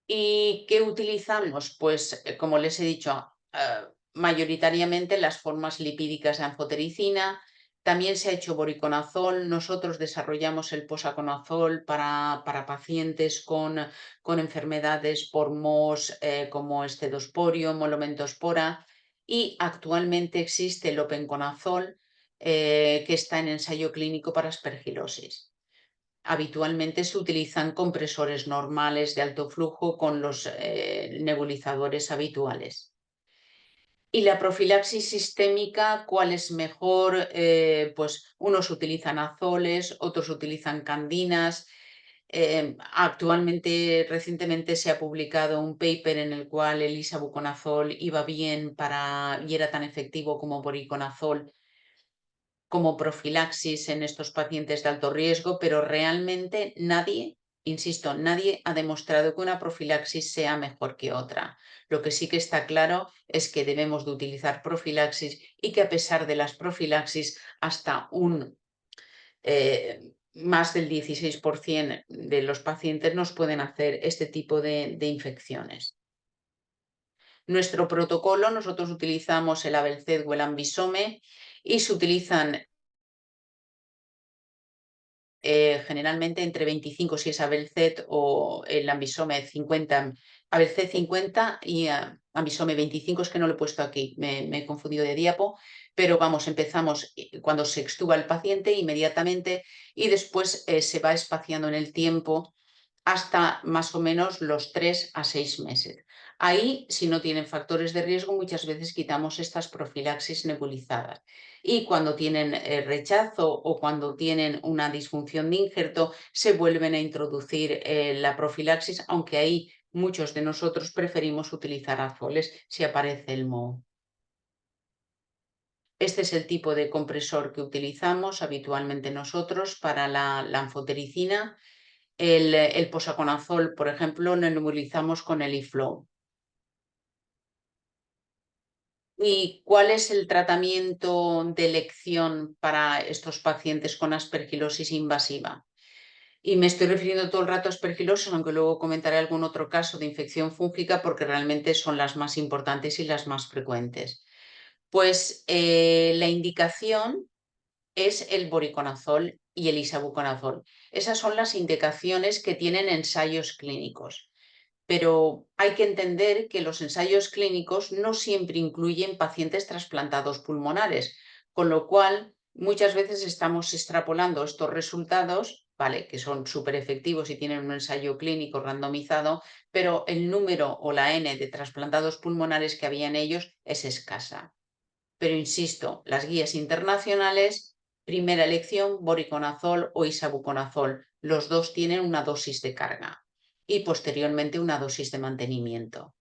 ¿Y qué utilizamos? Pues, como les he dicho, mayoritariamente las formas lipídicas de anfotericina. También se ha hecho boriconazol. Nosotros desarrollamos el posaconazol para pacientes con enfermedades por MOS como Escedosporio, Molomentospora. Y actualmente existe el openconazol que está en ensayo clínico para aspergilosis. Habitualmente se utilizan compresores normales de alto flujo con los nebulizadores habituales. Y la profilaxis sistémica, ¿cuál es mejor? Pues unos utilizan azoles, otros utilizan candinas. Actualmente, recientemente se ha publicado un paper en el cual el isavuconazol iba bien y era tan efectivo como voriconazol como profilaxis en estos pacientes de alto riesgo, pero realmente nadie, insisto, nadie ha demostrado que una profilaxis sea mejor que otra. Lo que sí que está claro es que debemos de utilizar profilaxis y que a pesar de las profilaxis, hasta más del 16% de los pacientes nos pueden hacer este tipo de infecciones. Nuestro protocolo, nosotros utilizamos el Abelced o el Ambisome y se utilizan generalmente entre 25 si es Abelced o el Ambisome 50, Abelced 50 y Ambisome 25, es que no lo he puesto aquí, me he confundido de diapo, pero vamos, empezamos cuando se extuba el paciente inmediatamente y después se va espaciando en el tiempo hasta más o menos los 3 a 6 meses. Ahí, si no tienen factores de riesgo, muchas veces quitamos estas profilaxis nebulizadas. Y cuando tienen rechazo o cuando tienen una disfunción de injerto, se vuelven a introducir la profilaxis, aunque ahí muchos de nosotros preferimos utilizar azoles si aparece el moho. Este es el tipo de compresor que utilizamos habitualmente nosotros para la anfotericina. El posaconazol, por ejemplo, lo nebulizamos con el iFlow. ¿Y cuál es el tratamiento de elección para estos pacientes con aspergilosis invasiva? Y me estoy refiriendo todo el rato a aspergilosis, aunque luego comentaré algún otro caso de infección fúngica porque realmente son las más importantes y las más frecuentes. Pues la indicación es el voriconazol y el isavuconazol. Esas son las indicaciones que tienen ensayos clínicos. pero hay que entender que los ensayos clínicos no siempre incluyen pacientes trasplantados pulmonares, con lo cual muchas veces estamos extrapolando estos resultados, ¿vale?, que son súper efectivos y tienen un ensayo clínico randomizado, pero el número o la N de trasplantados pulmonares que había en ellos es escasa. Pero insisto, las guías internacionales, primera elección, voriconazol o isavuconazol. Los dos tienen una dosis de carga y posteriormente una dosis de mantenimiento.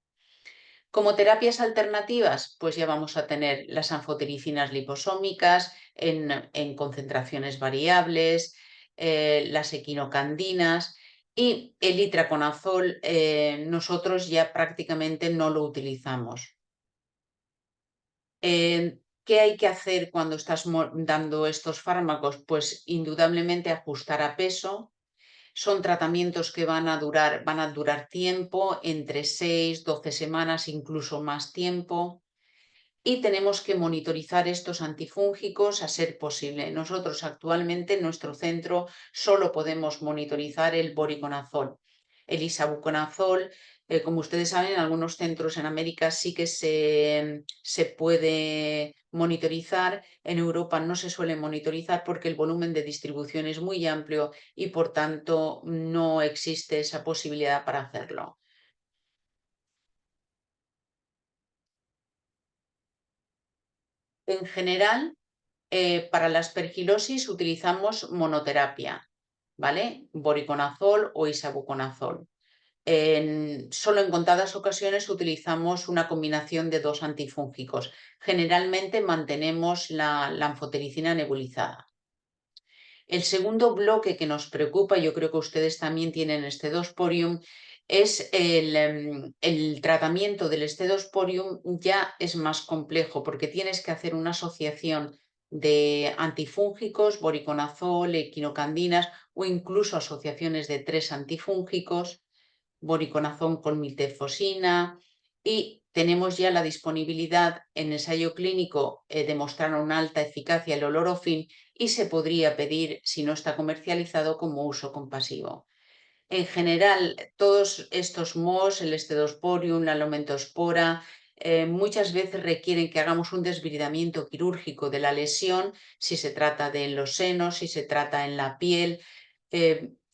Como terapias alternativas, pues ya vamos a tener las anfotericinas liposómicas en concentraciones variables, las equinocandinas y el itraconazol nosotros ya prácticamente no lo utilizamos. ¿Qué hay que hacer cuando estás dando estos fármacos? Pues indudablemente ajustar a peso. Son tratamientos que van a durar tiempo, entre 6, 12 semanas, incluso más tiempo. Y tenemos que monitorizar estos antifúngicos a ser posible. Nosotros actualmente en nuestro centro solo podemos monitorizar el voriconazol. El isavuconazol, como ustedes saben, en algunos centros en América sí que se puede monitorizar. En Europa no se suele monitorizar porque el volumen de distribución es muy amplio y por tanto no existe esa posibilidad para hacerlo. En general, para la aspergilosis utilizamos monoterapia, ¿vale? Voriconazol o isavuconazol. Solo en contadas ocasiones utilizamos una combinación de dos antifúngicos. Generalmente mantenemos la anfotericina nebulizada. El segundo bloque que nos preocupa, yo creo que ustedes también tienen Scedosporium, es el tratamiento del Scedosporium. Ya es más complejo porque tienes que hacer una asociación de antifúngicos, voriconazol, equinocandinas o incluso asociaciones de 3 antifúngicos, voriconazol con miltefosina, y tenemos ya la disponibilidad en ensayo clínico, demostraron una alta eficacia el olorofin y se podría pedir, si no está comercializado, como uso compasivo. En general, todos estos MOS, el Scedosporium, la Lomentospora, muchas veces requieren que hagamos un desbridamiento quirúrgico de la lesión, si se trata de en los senos, si se trata en la piel,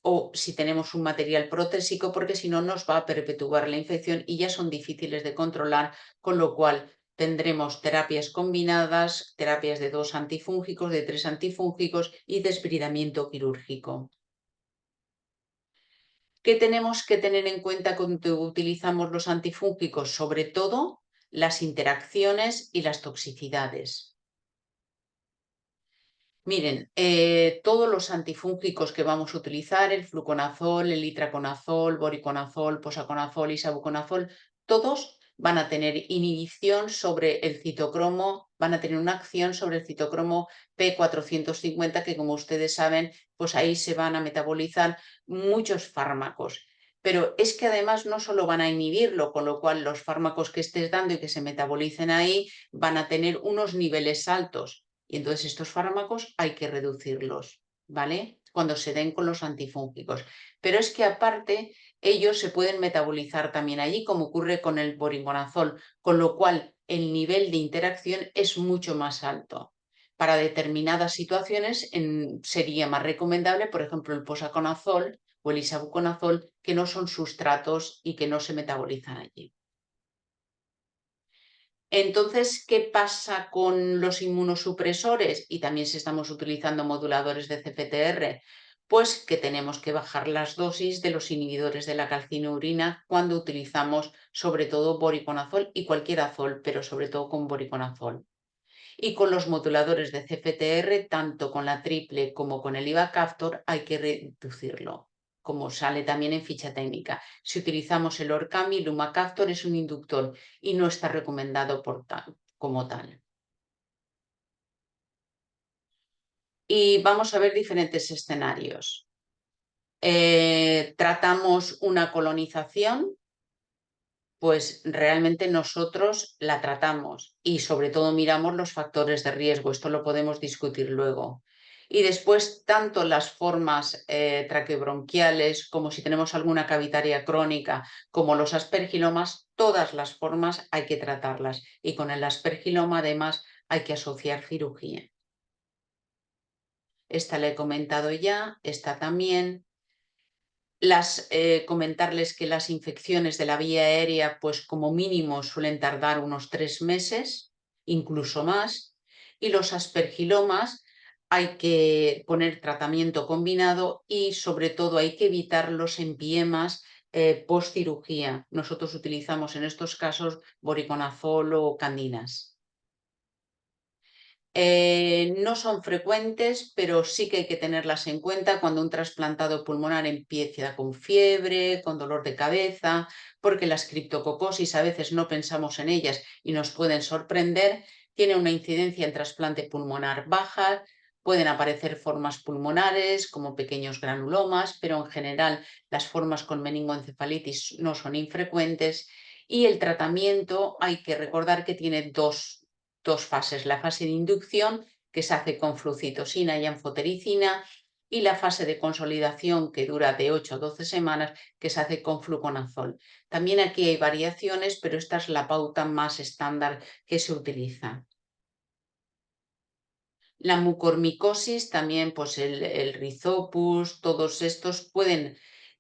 o si tenemos un material protésico, porque si no nos va a perpetuar la infección y ya son difíciles de controlar, con lo cual tendremos terapias combinadas, terapias de 2 antifúngicos, de 3 antifúngicos y desbridamiento quirúrgico. ¿Qué tenemos que tener en cuenta cuando utilizamos los antifúngicos? Sobre todo las interacciones y las toxicidades. Miren, todos los antifúngicos que vamos a utilizar, el fluconazol, el itraconazol, voriconazol, posaconazol, isavuconazol, todos van a tener inhibición sobre el citocromo, van a tener una acción sobre el citocromo P450, que como ustedes saben, pues ahí se van a metabolizar muchos fármacos. Pero es que además no solo van a inhibirlo, con lo cual los fármacos que estés dando y que se metabolicen ahí van a tener unos niveles altos. Y entonces estos fármacos hay que reducirlos, ¿vale? Cuando se den con los antifúngicos. Pero es que aparte ellos se pueden metabolizar también allí, como ocurre con el voriconazol, con lo cual el nivel de interacción es mucho más alto. Para determinadas situaciones sería más recomendable, por ejemplo, el posaconazol o el isavuconazol, que no son sustratos y que no se metabolizan allí. Entonces, ¿qué pasa con los inmunosupresores? Y también si estamos utilizando moduladores de CFTR, pues que tenemos que bajar las dosis de los inhibidores de la calcinurina cuando utilizamos sobre todo voriconazol y cualquier azol, pero sobre todo con voriconazol. Y con los moduladores de CFTR, tanto con la triple como con el ivacaftor, hay que reducirlo, como sale también en ficha técnica. Si utilizamos el Orcami, el lumacaftor es un inductor y no está recomendado como tal. Y vamos a ver diferentes escenarios. Tratamos una colonización, pues realmente nosotros la tratamos y sobre todo miramos los factores de riesgo. Esto lo podemos discutir luego. Y después, tanto las formas traqueobronquiales, como si tenemos alguna cavitaria crónica, como los aspergilomas, todas las formas hay que tratarlas. Y con el aspergiloma, además, hay que asociar cirugía. Esta la he comentado ya, esta también. Comentarles que las infecciones de la vía aérea, pues como mínimo suelen tardar unos 3 meses, incluso más, y los aspergilomas hay que poner tratamiento combinado y sobre todo hay que evitar los empiemas post cirugía. Nosotros utilizamos en estos casos voriconazol o candinas. No son frecuentes, pero sí que hay que tenerlas en cuenta cuando un trasplantado pulmonar empieza con fiebre, con dolor de cabeza, porque las criptococosis a veces no pensamos en ellas y nos pueden sorprender. Tiene una incidencia en trasplante pulmonar baja, pueden aparecer formas pulmonares como pequeños granulomas, pero en general las formas con meningoencefalitis no son infrecuentes. Y el tratamiento hay que recordar que tiene dos fases, la fase de inducción que se hace con flucitosina y anfotericina y la fase de consolidación que dura de 8 a 12 semanas que se hace con fluconazol. También aquí hay variaciones, pero esta es la pauta más estándar que se utiliza. La mucormicosis, también pues el rizopus, todos estos pueden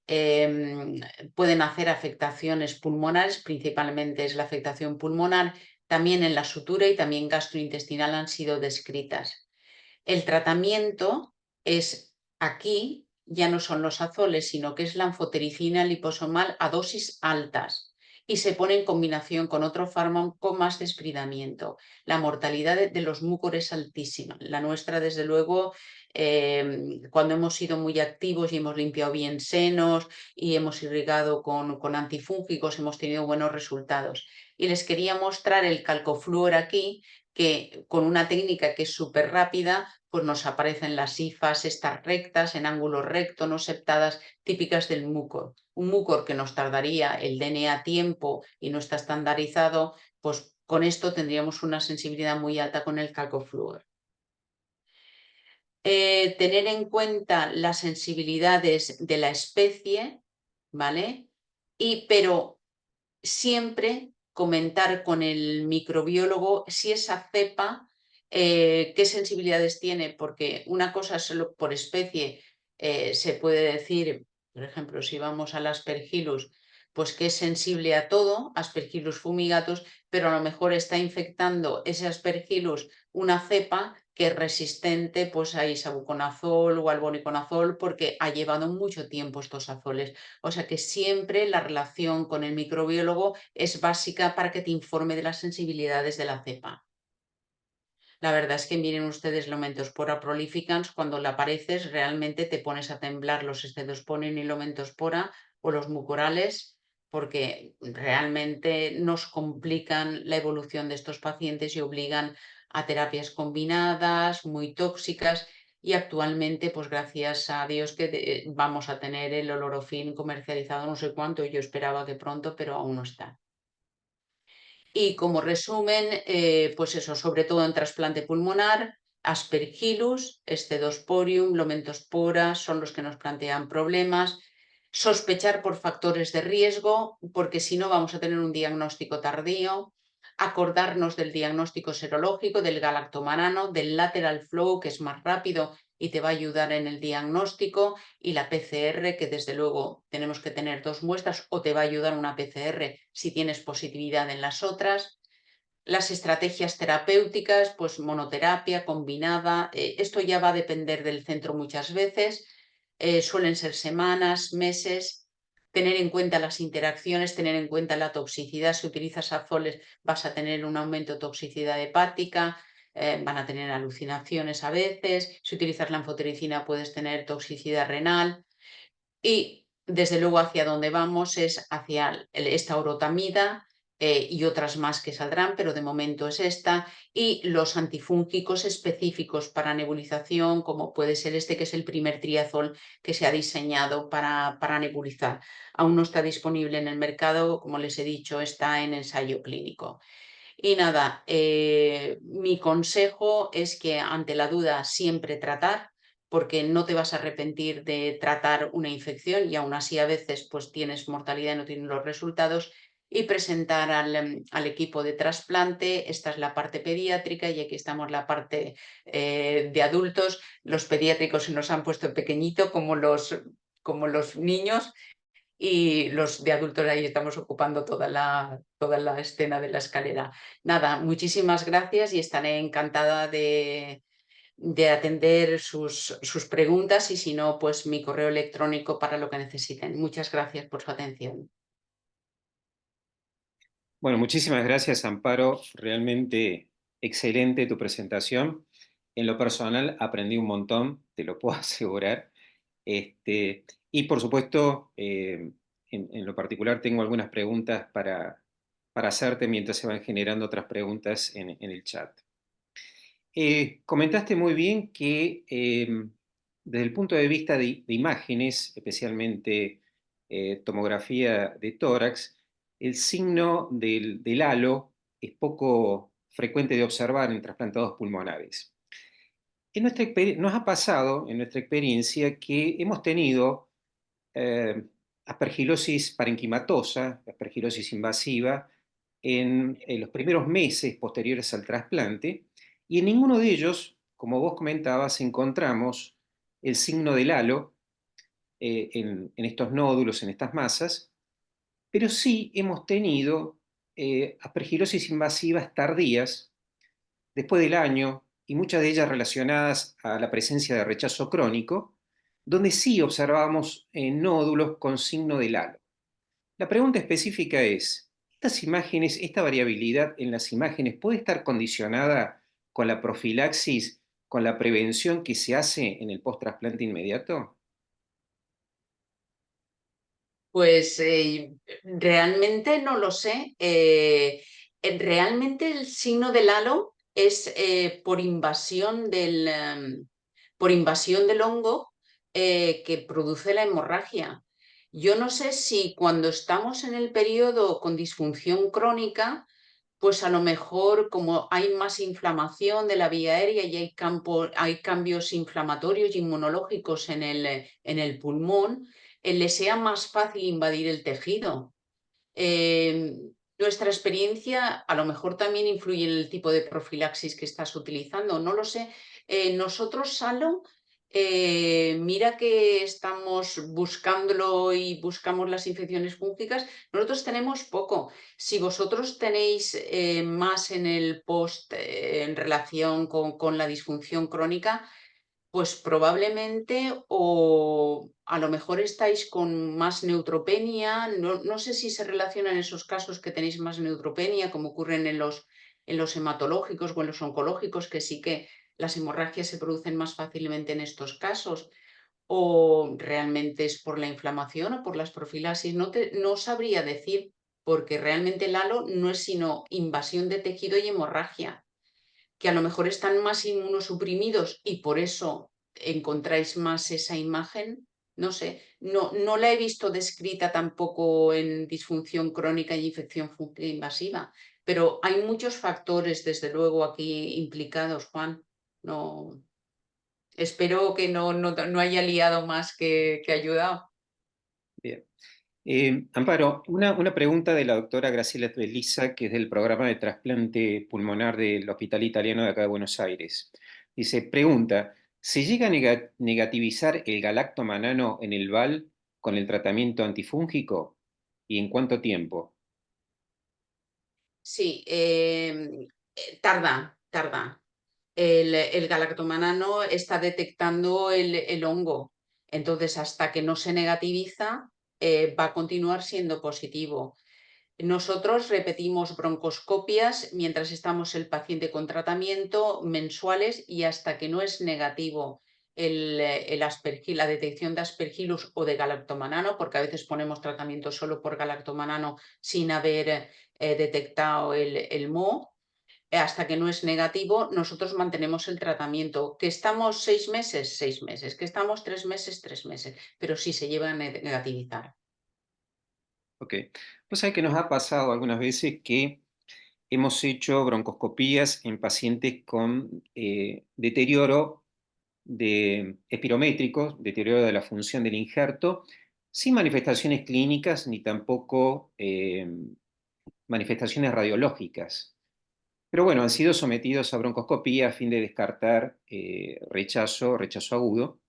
hacer afectaciones pulmonares, principalmente es la afectación pulmonar, también en la sutura y también gastrointestinal han sido descritas. El tratamiento es aquí, ya no son los azoles, sino que es la anfotericina liposomal a dosis altas y se pone en combinación con otro fármaco más despridamiento. La mortalidad de los mucores es altísima. La nuestra, desde luego, cuando hemos sido muy activos y hemos limpiado bien senos y hemos irrigado con antifúngicos, hemos tenido buenos resultados. Y les quería mostrar el calcofluor aquí, que con una técnica que es súper rápida, pues nos aparecen las hifas, estas rectas, en ángulo recto, no septadas, típicas del mucor. Un mucor que nos tardaría el DNA tiempo y no está estandarizado, pues con esto tendríamos una sensibilidad muy alta con el calcofluor. Tener en cuenta las sensibilidades de la especie, ¿vale? Pero siempre comentar con el microbiólogo si esa cepa, qué sensibilidades tiene, porque una cosa solo por especie se puede decir, por ejemplo, si vamos al Aspergillus, pues que es sensible a todo, Aspergillus fumigatus, pero a lo mejor está infectando ese Aspergillus una cepa que es resistente pues, a isavuconazol o al voriconazol porque ha llevado mucho tiempo estos azoles. O sea que siempre la relación con el microbiólogo es básica para que te informe de las sensibilidades de la cepa. La verdad es que miren ustedes Lomentospora prolificans, cuando la apareces realmente te pones a temblar los escedosporium y Lomentospora o los mucorales porque realmente nos complican la evolución de estos pacientes y obligan a terapias combinadas, muy tóxicas y actualmente, pues gracias a Dios que vamos a tener el olorofin comercializado no sé cuánto, yo esperaba que pronto, pero aún no está. Y como resumen, pues eso, sobre todo en trasplante pulmonar, Aspergillus, Scedosporium, Lomentospora son los que nos plantean problemas. Sospechar por factores de riesgo, porque si no vamos a tener un diagnóstico tardío. Acordarnos del diagnóstico serológico, del galactomanano, del lateral flow, que es más rápido y te va a ayudar en el diagnóstico, y la PCR, que desde luego tenemos que tener 2 muestras o te va a ayudar una PCR si tienes positividad en las otras. Las estrategias terapéuticas, pues monoterapia, combinada, esto ya va a depender del centro muchas veces, suelen ser semanas, meses. Tener en cuenta las interacciones, tener en cuenta la toxicidad. Si utilizas azoles vas a tener un aumento de toxicidad hepática, van a tener alucinaciones a veces. Si utilizas la anfotericina puedes tener toxicidad renal. Y desde luego hacia dónde vamos es hacia esta orotamida y otras más que saldrán, pero de momento es esta, y los antifúngicos específicos para nebulización, como puede ser este que es el primer triazol que se ha diseñado para nebulizar. Aún no está disponible en el mercado, como les he dicho, está en ensayo clínico. Y nada, mi consejo es que ante la duda siempre tratar. porque no te vas a arrepentir de tratar una infección y aún así a veces pues tienes mortalidad y no tienes los resultados, y presentar al equipo de trasplante. Esta es la parte pediátrica y aquí estamos la parte de adultos. Los pediátricos se nos han puesto pequeñito como los niños, y los de adultos ahí estamos ocupando toda la escena de la escalera. Nada, muchísimas gracias y estaré encantada de atender sus preguntas, y si no, pues mi correo electrónico para lo que necesiten. Muchas gracias por su atención. Bueno, muchísimas gracias, Amparo. Realmente excelente tu presentación. En lo personal aprendí un montón, te lo puedo asegurar. Y por supuesto, en lo particular tengo algunas preguntas para hacerte mientras se van generando otras preguntas en el chat. Comentaste muy bien que desde el punto de vista de imágenes, especialmente tomografía de tórax, el signo del halo es poco frecuente de observar en trasplantados pulmonares. Nos ha pasado en nuestra experiencia que hemos tenido eh, aspergilosis parenquimatosa, aspergilosis invasiva, en los primeros meses posteriores al trasplante, y en ninguno de ellos, como vos comentabas, encontramos el signo del halo en estos nódulos, en estas masas, pero sí hemos tenido aspergilosis invasivas tardías, después del año, y muchas de ellas relacionadas a la presencia de rechazo crónico, donde sí observamos nódulos con signo del halo. La pregunta específica es, ¿estas imágenes, esta variabilidad en las imágenes puede estar condicionada con la profilaxis, con la prevención que se hace en el post-trasplante inmediato? Pues realmente no lo sé. Realmente el signo del halo es por invasión del hongo que produce la hemorragia. Yo no sé si cuando estamos en el periodo con disfunción crónica, pues a lo mejor como hay más inflamación de la vía aérea y hay cambios inflamatorios y inmunológicos en el pulmón, le sea más fácil invadir el tejido. Eh, Nuestra experiencia a lo mejor también influye en el tipo de profilaxis que estás utilizando, no lo sé. Nosotros, Salo, mira que estamos buscándolo y buscamos las infecciones fúngicas, nosotros tenemos poco. Si vosotros tenéis más en el post en relación con la disfunción crónica, pues probablemente, o a lo mejor estáis con más neutropenia. No, no sé si se relacionan esos casos que tenéis más neutropenia, como ocurren en los hematológicos o en los oncológicos, que sí que las hemorragias se producen más fácilmente en estos casos, o realmente es por la inflamación o por las profilaxis. No sabría decir, porque realmente el halo no es sino invasión de tejido y hemorragia, que a lo mejor están más inmunosuprimidos y por eso encontráis más esa imagen. No sé, no la he visto descrita tampoco en disfunción crónica y infección fúngica invasiva, pero hay muchos factores, desde luego, aquí implicados, Juan. No, espero que no haya liado más que ayudado. Bien. Amparo, una pregunta de la doctora Graciela Belisa, que es del programa de trasplante pulmonar del Hospital Italiano de acá de Buenos Aires. Dice, pregunta, ¿se llega a negativizar el galactomanano en el VAL con el tratamiento antifúngico? ¿Y en cuánto tiempo? Sí, tarda. El galactomanano está detectando el hongo. Entonces, hasta que no se negativiza, va a continuar siendo positivo. Nosotros repetimos broncoscopias mientras estamos el paciente con tratamiento, mensuales, y hasta que no es negativo la detección de aspergillus o de galactomanano, porque a veces ponemos tratamiento solo por galactomanano sin haber detectado el MO. Hasta que no es negativo, nosotros mantenemos el tratamiento. ¿Que estamos 6 meses? 6 meses. ¿Que estamos 3 meses? 3 meses. Pero sí se lleva a negativizar. Ok. Pues hay que nos ha pasado algunas veces que hemos hecho broncoscopías en pacientes con deterioro de espirométricos, deterioro de la función del injerto, sin manifestaciones clínicas ni tampoco manifestaciones radiológicas. Pero bueno, han sido sometidos a broncoscopía a fin de descartar rechazo agudo.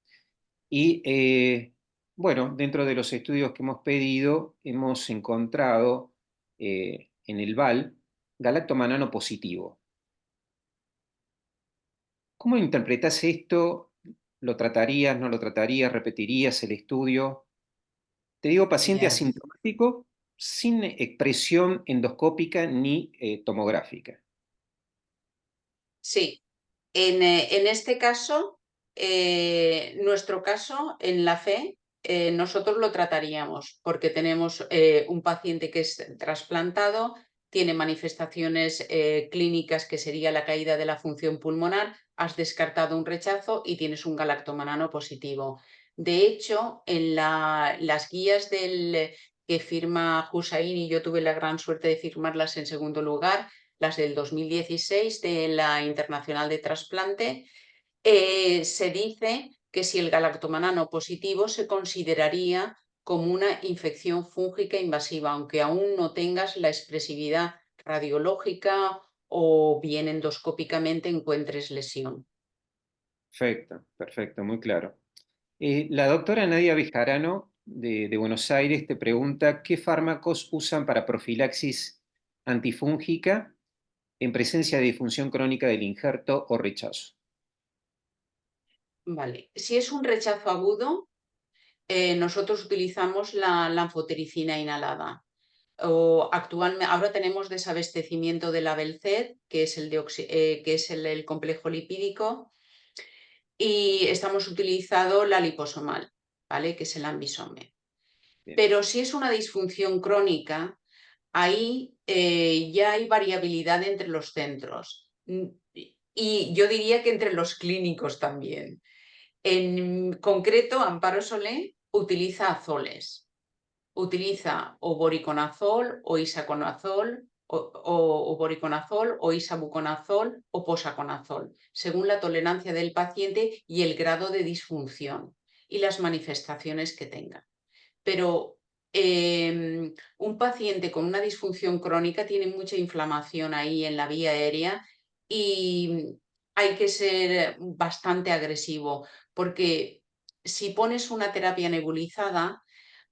Y bueno, dentro de los estudios que hemos pedido, hemos encontrado en el VAL galactomanano positivo. ¿Cómo interpretas esto? ¿Lo tratarías, no lo tratarías, repetirías el estudio? Te digo paciente Ya. asintomático sin expresión endoscópica ni tomográfica. Sí, en este caso, nuestro caso, en la fe, nosotros lo trataríamos porque tenemos un paciente que es trasplantado, tiene manifestaciones clínicas que sería la caída de la función pulmonar, has descartado un rechazo y tienes un galactomanano positivo. De hecho, en las guías que firma Hussain, y yo tuve la gran suerte de firmarlas en segundo lugar, las del 2016 de la Internacional de Trasplante, se dice que si el galactomanano positivo se consideraría como una infección fúngica invasiva, aunque aún no tengas la expresividad radiológica o bien endoscópicamente encuentres lesión. Perfecto, perfecto, muy claro. La doctora Nadia Bejarano de Buenos Aires te pregunta qué fármacos usan para profilaxis antifúngica en presencia de disfunción crónica del injerto o rechazo. Vale, si es un rechazo agudo, nosotros utilizamos la lanfotericina inhalada. Actualmente, ahora tenemos desabastecimiento del Abelcet, que es que es el complejo lipídico, y estamos utilizando la liposomal, ¿vale? Que es el Ambisome. Bien, Pero si es una disfunción crónica, ahí ya hay variabilidad entre los centros. Y yo diría que entre los clínicos también. En concreto, Amparo Solé utiliza azoles. Utiliza o voriconazol o isaconazol o voriconazol o isabuconazol o posaconazol, según la tolerancia del paciente y el grado de disfunción y las manifestaciones que tenga. Pero un paciente con una disfunción crónica tiene mucha inflamación ahí en la vía aérea y hay que ser bastante agresivo porque si pones una terapia nebulizada,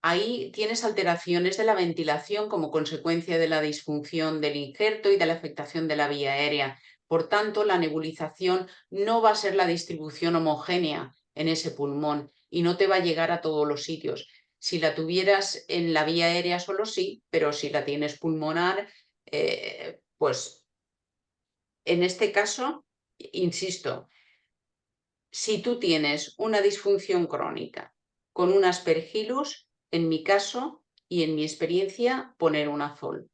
ahí tienes alteraciones de la ventilación como consecuencia de la disfunción del injerto y de la afectación de la vía aérea. Por tanto, la nebulización no va a ser la distribución homogénea en ese pulmón y no te va a llegar a todos los sitios. Si la tuvieras en la vía aérea solo sí, pero si la tienes pulmonar, pues en este caso, insisto, si tú tienes una disfunción crónica con un aspergillus, en mi caso y en mi experiencia, poner un azol.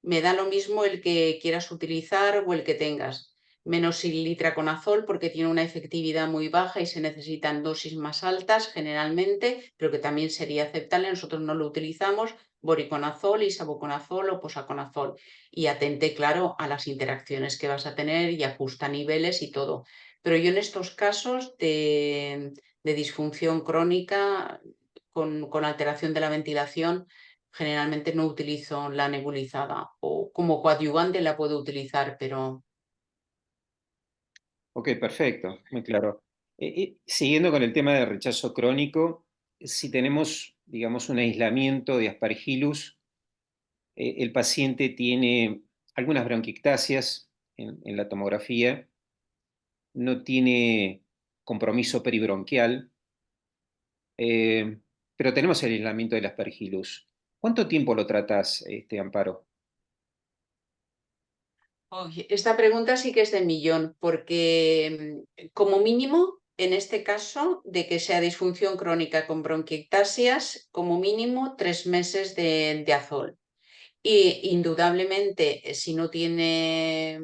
Me da lo mismo el que quieras utilizar o el que tengas. Menos sililitraconazol porque tiene una efectividad muy baja y se necesitan dosis más altas generalmente, pero que también sería aceptable. Nosotros no lo utilizamos. Voriconazol, isavuconazol o posaconazol. Y atente, claro, a las interacciones que vas a tener y ajusta niveles y todo. Pero yo en estos casos de disfunción crónica con alteración de la ventilación, generalmente no utilizo la nebulizada o como coadyuvante la puedo utilizar, pero ok, perfecto, muy claro. Siguiendo con el tema del rechazo crónico, si tenemos, digamos, un aislamiento de Aspergillus, el paciente tiene algunas bronquiectasias en la tomografía, no tiene compromiso peribronquial, eh, pero tenemos el aislamiento del Aspergillus. ¿Cuánto tiempo lo tratas, Amparo? oye, esta pregunta sí que es de millón, porque como mínimo, en este caso, de que sea disfunción crónica con bronquiectasias, como mínimo 3 meses de azol. Y indudablemente, si no tiene,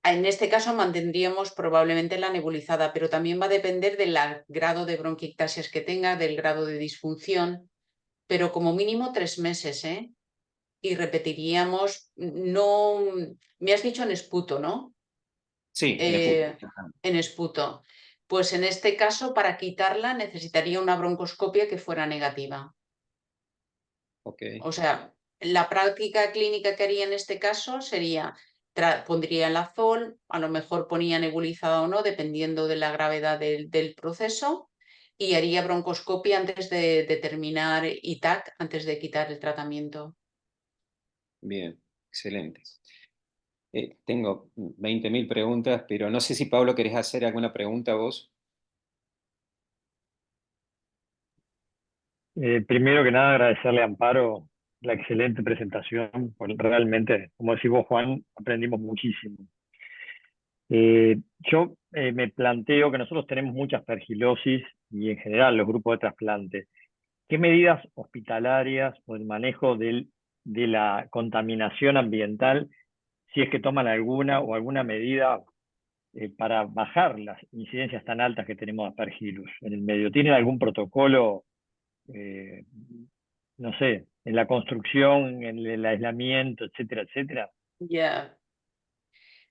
en este caso mantendríamos probablemente la nebulizada, pero también va a depender del grado de bronquiectasias que tenga, del grado de disfunción, pero como mínimo 3 meses, ¿eh? Y repetiríamos, no, me has dicho en esputo, ¿no? Sí, en EPUB. Eh, en esputo. Pues en este caso, para quitarla, necesitaría una broncoscopia que fuera negativa. Ok, O sea, la práctica clínica que haría en este caso sería, pondría el azol, a lo mejor ponía nebulizada o no, dependiendo de la gravedad del proceso, y haría broncoscopia antes de determinar ITAC, antes de quitar el tratamiento. bien, excelente. Tengo 20.000 preguntas, pero no sé si Pablo querés hacer alguna pregunta vos. Primero que nada, agradecerle a Amparo la excelente presentación, porque realmente, como decís vos, Juan, aprendimos muchísimo. Yo me planteo que nosotros tenemos mucha aspergilosis y en general los grupos de trasplante. ¿Qué medidas hospitalarias o el manejo de la contaminación ambiental, si es que toman alguna o alguna medida para bajar las incidencias tan altas que tenemos de aspergillus en el medio? ¿Tienen algún protocolo, eh, no sé, en la construcción, en el aislamiento, etcétera, etcétera? Ya.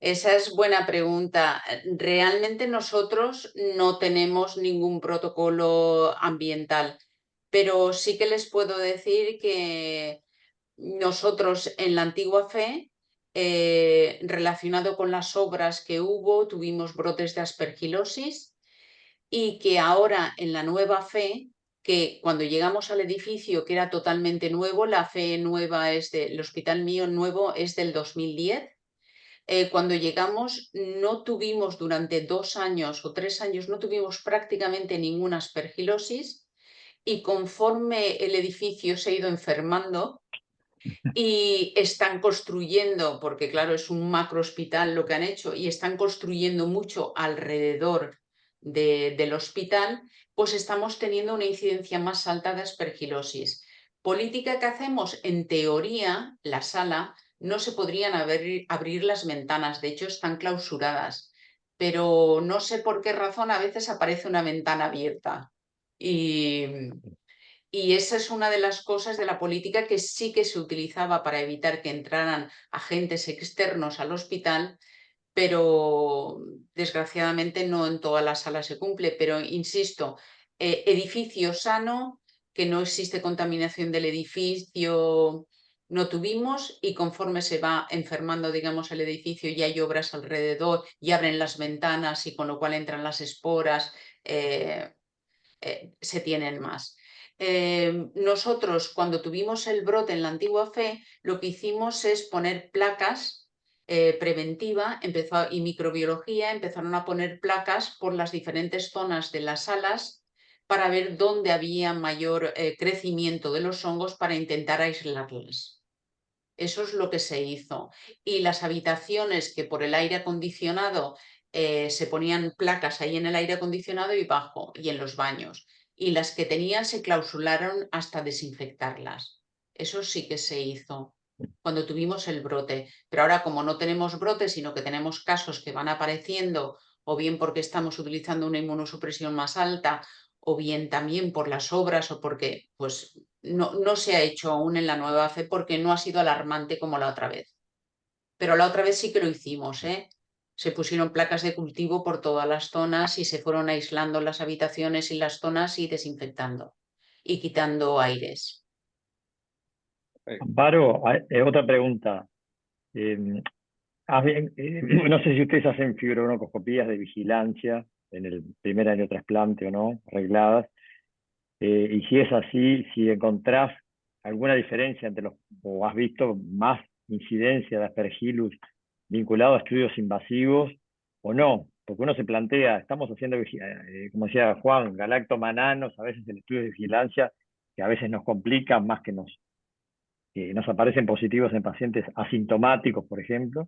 Esa es buena pregunta. Realmente nosotros no tenemos ningún protocolo ambiental, pero sí que les puedo decir que nosotros en la antigua fe, relacionado con las obras que hubo, tuvimos brotes de aspergilosis y que ahora en la nueva fe, que cuando llegamos al edificio que era totalmente nuevo, la fe nueva es del Hospital Mío nuevo es del 2010. Cuando llegamos no tuvimos durante 2 años o 3 años, no tuvimos prácticamente ninguna aspergilosis y conforme el edificio se ha ido enfermando y están construyendo, porque claro, es un macro hospital lo que han hecho, y están construyendo mucho alrededor del hospital, pues estamos teniendo una incidencia más alta de aspergilosis. Política que hacemos, en teoría, la sala no se podrían abrir las ventanas, de hecho están clausuradas, pero no sé por qué razón a veces aparece una ventana abierta. Y esa es una de las cosas de la política que sí que se utilizaba para evitar que entraran agentes externos al hospital, pero desgraciadamente no en todas las salas se cumple. Pero insisto, edificio sano, que no existe contaminación del edificio, no tuvimos, y conforme se va enfermando, digamos, el edificio y hay obras alrededor y abren las ventanas y con lo cual entran las esporas, se tienen más. Nosotros, cuando tuvimos el brote en la antigua fe, lo que hicimos es poner placas preventiva y microbiología, empezaron a poner placas por las diferentes zonas de las salas para ver dónde había mayor crecimiento de los hongos para intentar aislarlas. Eso es lo que se hizo. Y las habitaciones que por el aire acondicionado se ponían placas ahí en el aire acondicionado y bajo, y en los baños. Y las que tenían se clausuraron hasta desinfectarlas. Eso sí que se hizo cuando tuvimos el brote. Pero ahora, como no tenemos brote, sino que tenemos casos que van apareciendo, o bien porque estamos utilizando una inmunosupresión más alta, o bien también por las obras, o porque pues no se ha hecho aún en la nueva fe porque no ha sido alarmante como la otra vez. Pero la otra vez sí que lo hicimos, ¿eh? Se pusieron placas de cultivo por todas las zonas y se fueron aislando las habitaciones y las zonas y desinfectando y quitando aires. Amparo, otra pregunta. Eh, no sé si ustedes hacen fibrobrongoscopías de vigilancia en el primer año de trasplante o no, arregladas. Y si es así, si encontrás alguna diferencia entre o has visto más incidencia de Aspergillus vinculado a estudios invasivos o no, porque uno se plantea, estamos haciendo, como decía Juan, galactomananos, a veces en estudios de vigilancia, que a veces nos complican más que nos aparecen positivos en pacientes asintomáticos, por ejemplo.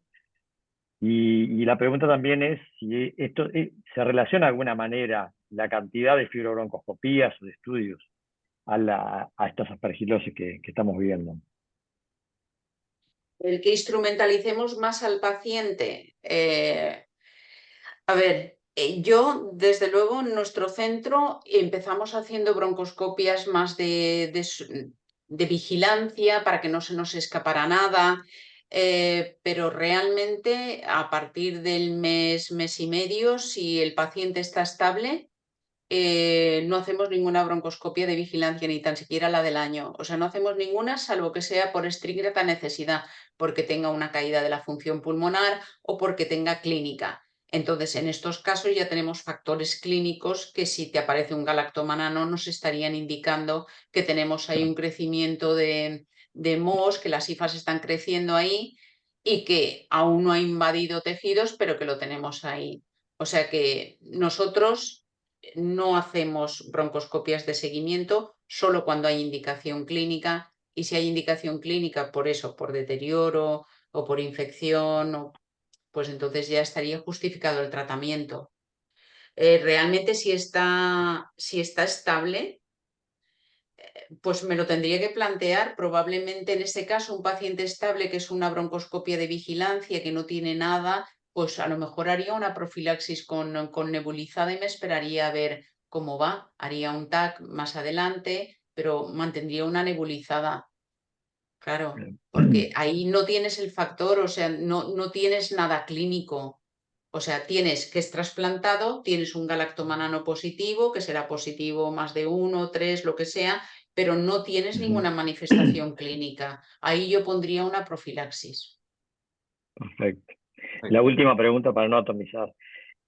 Y la pregunta también es si esto se relaciona de alguna manera la cantidad de fibrobroncoscopías o de estudios a estas aspergilosis que estamos viendo. El que instrumentalicemos más al paciente. A ver, yo, desde luego, en nuestro centro empezamos haciendo broncoscopias más de vigilancia para que no se nos escapara nada. pero realmente a partir del mes y medio, si el paciente está estable, no hacemos ninguna broncoscopia de vigilancia, ni tan siquiera la del año. O sea, no hacemos ninguna, salvo que sea por estricta necesidad, porque tenga una caída de la función pulmonar o porque tenga clínica. Entonces, en estos casos ya tenemos factores clínicos que si te aparece un galactomanano nos estarían indicando que tenemos ahí un crecimiento de MOS, que las hifas están creciendo ahí y que aún no ha invadido tejidos, pero que lo tenemos ahí. O sea que nosotros no hacemos broncoscopias de seguimiento solo cuando hay indicación clínica, y si hay indicación clínica por eso, por deterioro o por infección, pues entonces ya estaría justificado el tratamiento. Realmente si está estable, pues me lo tendría que plantear. Probablemente en ese caso un paciente estable que es una broncoscopia de vigilancia que no tiene nada, pues a lo mejor haría una profilaxis con nebulizada y me esperaría a ver cómo va. Haría un TAC más adelante, pero mantendría una nebulizada. Claro, porque ahí no tienes el factor, o sea, no tienes nada clínico. O sea, tienes que es trasplantado, tienes un galactomanano positivo, que será positivo más de 1, 3, lo que sea, pero no tienes ninguna manifestación clínica. Ahí yo pondría una profilaxis. Perfecto. La última pregunta para no atomizar.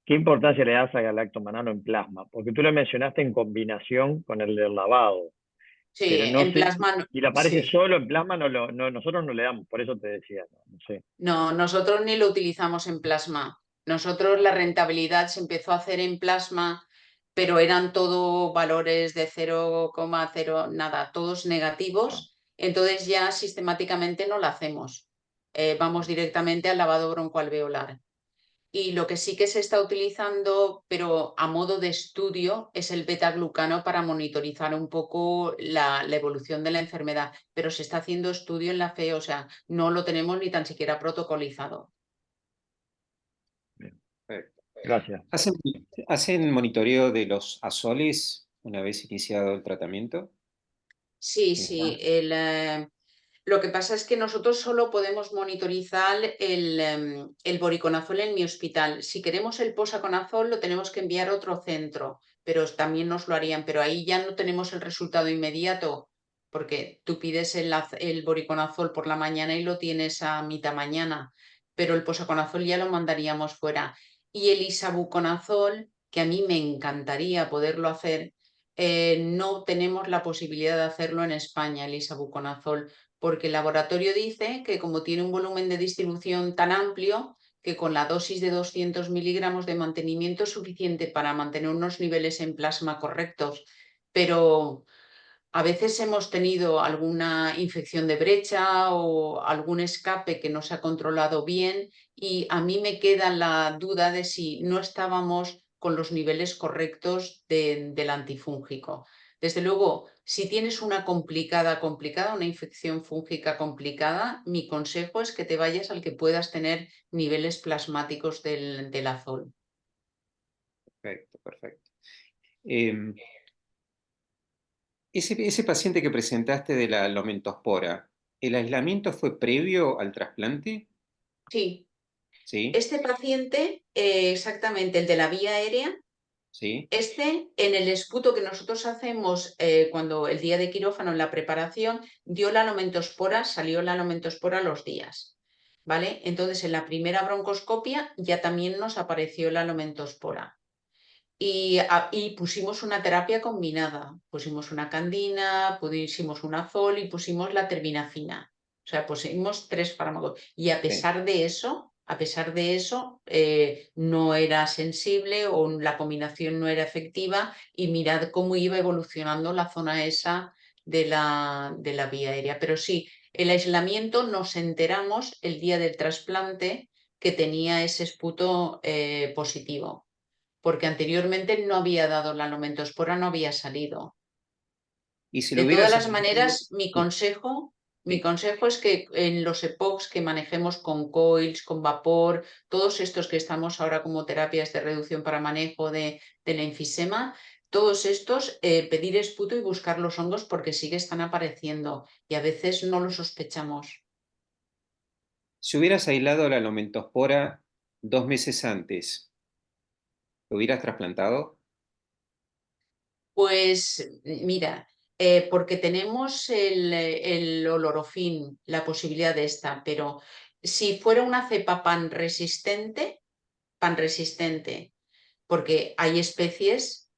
¿Qué importancia le das al galactomanano en plasma? Porque tú lo mencionaste en combinación con el del lavado, Sí, pero no en sé, plasma, si le aparece sí. solo en plasma, nosotros no le damos, por eso te decía, no sé. No, nosotros ni lo utilizamos en plasma. Nosotros la rentabilidad se empezó a hacer en plasma, pero eran todo valores de 0,0, nada, todos negativos. Entonces ya sistemáticamente no la hacemos. Vamos directamente al lavado broncoalveolar. Y lo que sí que se está utilizando, pero a modo de estudio, es el beta-glucano para monitorizar un poco la evolución de la enfermedad. Pero se está haciendo estudio en la FE, o sea, no lo tenemos ni tan siquiera protocolizado. Bien. Perfecto. Gracias. ¿Hacen monitoreo de los azoles una vez iniciado el tratamiento? Sí, sí. Lo que pasa es que nosotros solo podemos monitorizar el voriconazol en mi hospital. Si queremos el posaconazol, lo tenemos que enviar a otro centro, pero también nos lo harían. Pero ahí ya no tenemos el resultado inmediato, porque tú pides el voriconazol por la mañana y lo tienes a mitad mañana, pero el posaconazol ya lo mandaríamos fuera. Y el isavuconazol, que a mí me encantaría poderlo hacer, no tenemos la posibilidad de hacerlo en España, el isavuconazol, porque el laboratorio dice que como tiene un volumen de distribución tan amplio, que con la dosis de 200 miligramos de mantenimiento es suficiente para mantener unos niveles en plasma correctos, pero a veces hemos tenido alguna infección de brecha o algún escape que no se ha controlado bien, y a mí me queda la duda de si no estábamos con los niveles correctos del antifúngico. Desde luego, si tienes una una infección fúngica complicada, mi consejo es que te vayas al que puedas tener niveles plasmáticos del azol. Perfecto, perfecto. Ese paciente que presentaste de la lomentospora, ¿el aislamiento fue previo al trasplante? Sí, ¿Sí? este paciente, exactamente el de la vía aérea, ¿Sí? en el esputo que nosotros hacemos cuando el día de quirófano en la preparación, dio la lomentospora, salió la lomentospora a los días, ¿vale? Entonces en la primera broncoscopia ya también nos apareció la lomentospora. Y pusimos una terapia combinada, pusimos una candina, pusimos una azol y pusimos la terbinafina. O sea, pusimos 3 fármacos. Y Sí. a pesar de eso, no era sensible o la combinación no era efectiva, y mirad cómo iba evolucionando la zona esa de la vía aérea. Pero sí, el aislamiento nos enteramos el día del trasplante que tenía ese esputo positivo, porque anteriormente no había dado la lomentospora, no había salido. Y si lo De todas hubieras las aplicado, maneras, mi sí, consejo, mi sí, consejo es que en los EPOCs que manejemos con coils, con vapor, todos estos que estamos ahora como terapias de reducción para manejo del enfisema, todos estos, pedir esputo y buscar los hongos porque sí que están apareciendo y a veces no lo sospechamos. Si hubieras aislado la lomentospora 2 meses antes, ¿lo hubieras trasplantado? Pues mira, porque tenemos el olorofin, la posibilidad de esta, pero si fuera una cepa pan resistente, porque hay especies,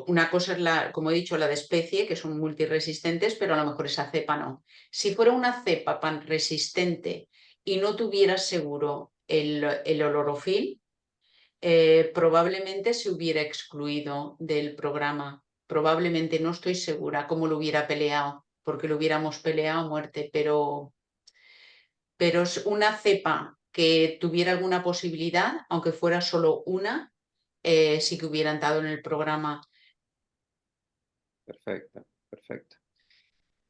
una cosa es como he dicho, la de especie, que son multiresistentes, pero a lo mejor esa cepa no. Si fuera una cepa pan resistente y no tuviera seguro el olorofil, probablemente se hubiera excluido del programa. Probablemente, no estoy segura cómo lo hubiera peleado, porque lo hubiéramos peleado a muerte, pero es una cepa que tuviera alguna posibilidad, aunque fuera solo una, sí que hubiera entrado en el programa. Perfecto, perfecto.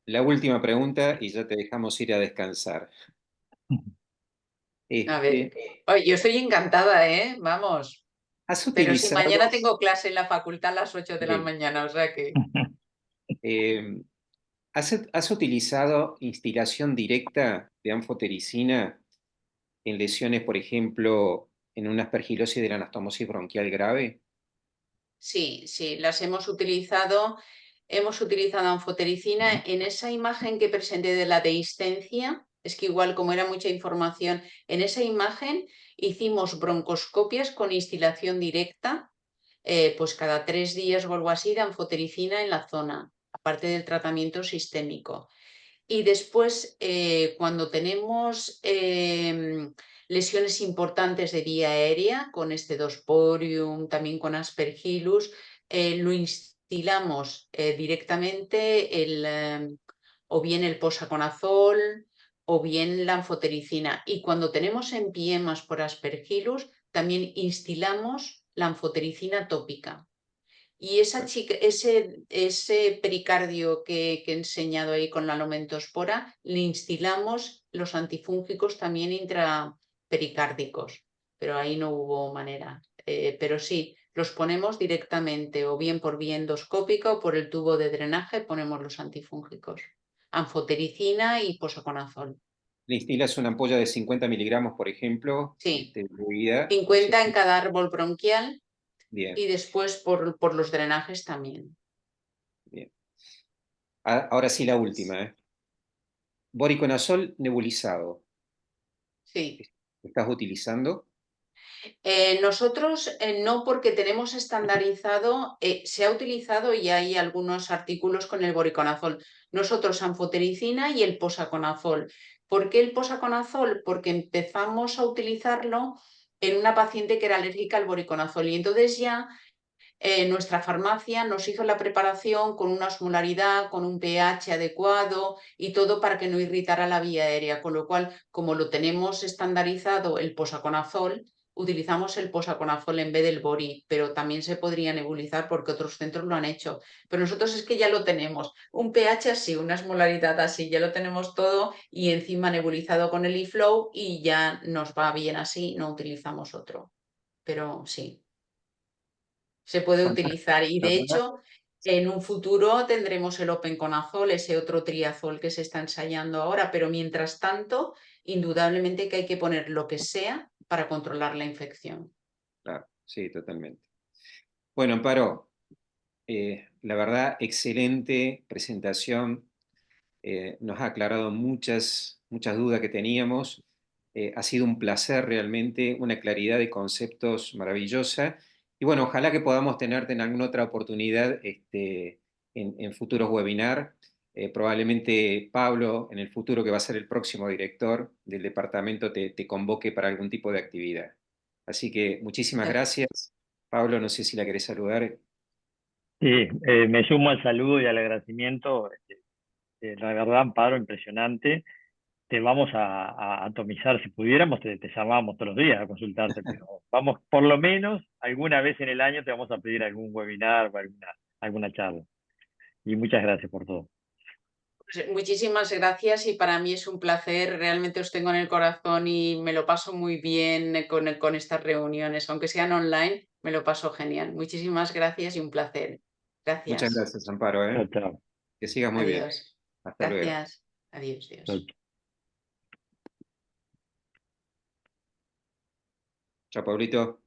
La última pregunta y ya te dejamos ir a descansar. A ver, Este, oye, yo estoy encantada, ¿eh? Vamos. ¿Has Pero si utilizado, mañana tengo clase en la facultad a las 8 de la bien, mañana, o sea que... eh, has utilizado instilación directa de anfotericina en lesiones, por ejemplo, en una aspergilosis de la anastomosis bronquial grave? Sí, sí, las hemos utilizado. Hemos utilizado anfotericina en esa imagen que presenté de la dehiscencia. Es que igual, como era mucha información, en esa imagen hicimos broncoscopias con instilación directa, pues cada 3 días o algo así de anfotericina en la zona, aparte del tratamiento sistémico. Y después, cuando tenemos lesiones importantes de vía aérea, con este Dosporium, también con Aspergillus, lo instilamos directamente o bien el posaconazol o bien la anfotericina. Y cuando tenemos empiemas por Aspergillus, también instilamos la anfotericina tópica. Y esa chica, ese pericardio que he enseñado ahí con la lomentospora, le instilamos los antifúngicos también intrapericárdicos, pero ahí no hubo manera. Pero sí, los ponemos directamente, o bien por vía endoscópica o por el tubo de drenaje, ponemos los antifúngicos. Anfotericina y posaconazol. Le instilas una ampolla de 50 miligramos, por ejemplo, Sí, diluida, ¿no es 50 en cierto? cada árbol bronquial Bien, y después por los drenajes también. bien. Ahora sí la última, ¿eh? Voriconazol nebulizado. Sí. ¿Estás utilizando? Nosotros no, porque tenemos estandarizado, se ha utilizado y hay algunos artículos con el voriconazol. Nosotros anfotericina y el posaconazol. ¿Por qué el posaconazol? Porque empezamos a utilizarlo en una paciente que era alérgica al voriconazol y entonces ya nuestra farmacia nos hizo la preparación con una osmolaridad, con un pH adecuado y todo para que no irritara la vía aérea, con lo cual, como lo tenemos estandarizado el posaconazol, utilizamos el posaconazol en vez del bori, pero también se podría nebulizar porque otros centros lo han hecho. Pero nosotros es que ya lo tenemos, un pH así, una osmolaridad así, ya lo tenemos todo y encima nebulizado con el eFlow y ya nos va bien así, no utilizamos otro. Pero sí, se puede Fantástico, utilizar y la de verdad. hecho en un futuro tendremos el openconazol, ese otro triazol que se está ensayando ahora, pero mientras tanto, indudablemente que hay que poner lo que sea para controlar la infección. Claro, sí, totalmente. Bueno, Amparo, la verdad, excelente presentación. Nos ha aclarado muchas dudas que teníamos. Ha sido un placer realmente, una claridad de conceptos maravillosa. Y bueno, ojalá que podamos tenerte en alguna otra oportunidad en futuros webinars. Probablemente Pablo, en el futuro, que va a ser el próximo director del departamento, te convoque para algún tipo de actividad. Así que muchísimas gracias. Pablo, no sé si la querés saludar. Sí, me sumo al saludo y al agradecimiento. La verdad, Amparo, impresionante. Te vamos a atomizar, si pudiéramos, te llamábamos todos los días a consultarte, pero vamos, por lo menos, alguna vez en el año te vamos a pedir algún webinar o alguna charla. Y muchas gracias por todo. Pues, muchísimas gracias y para mí es un placer, realmente os tengo en el corazón y me lo paso muy bien con estas reuniones, aunque sean online, me lo paso genial. Muchísimas gracias y un placer. Muchas Gracias. gracias, Amparo, Chao, ¿eh? chao. Que sigas muy bien. Adiós. Hasta luego. Gracias. Adiós, Chao, Dios. chao. Chao, Pablito.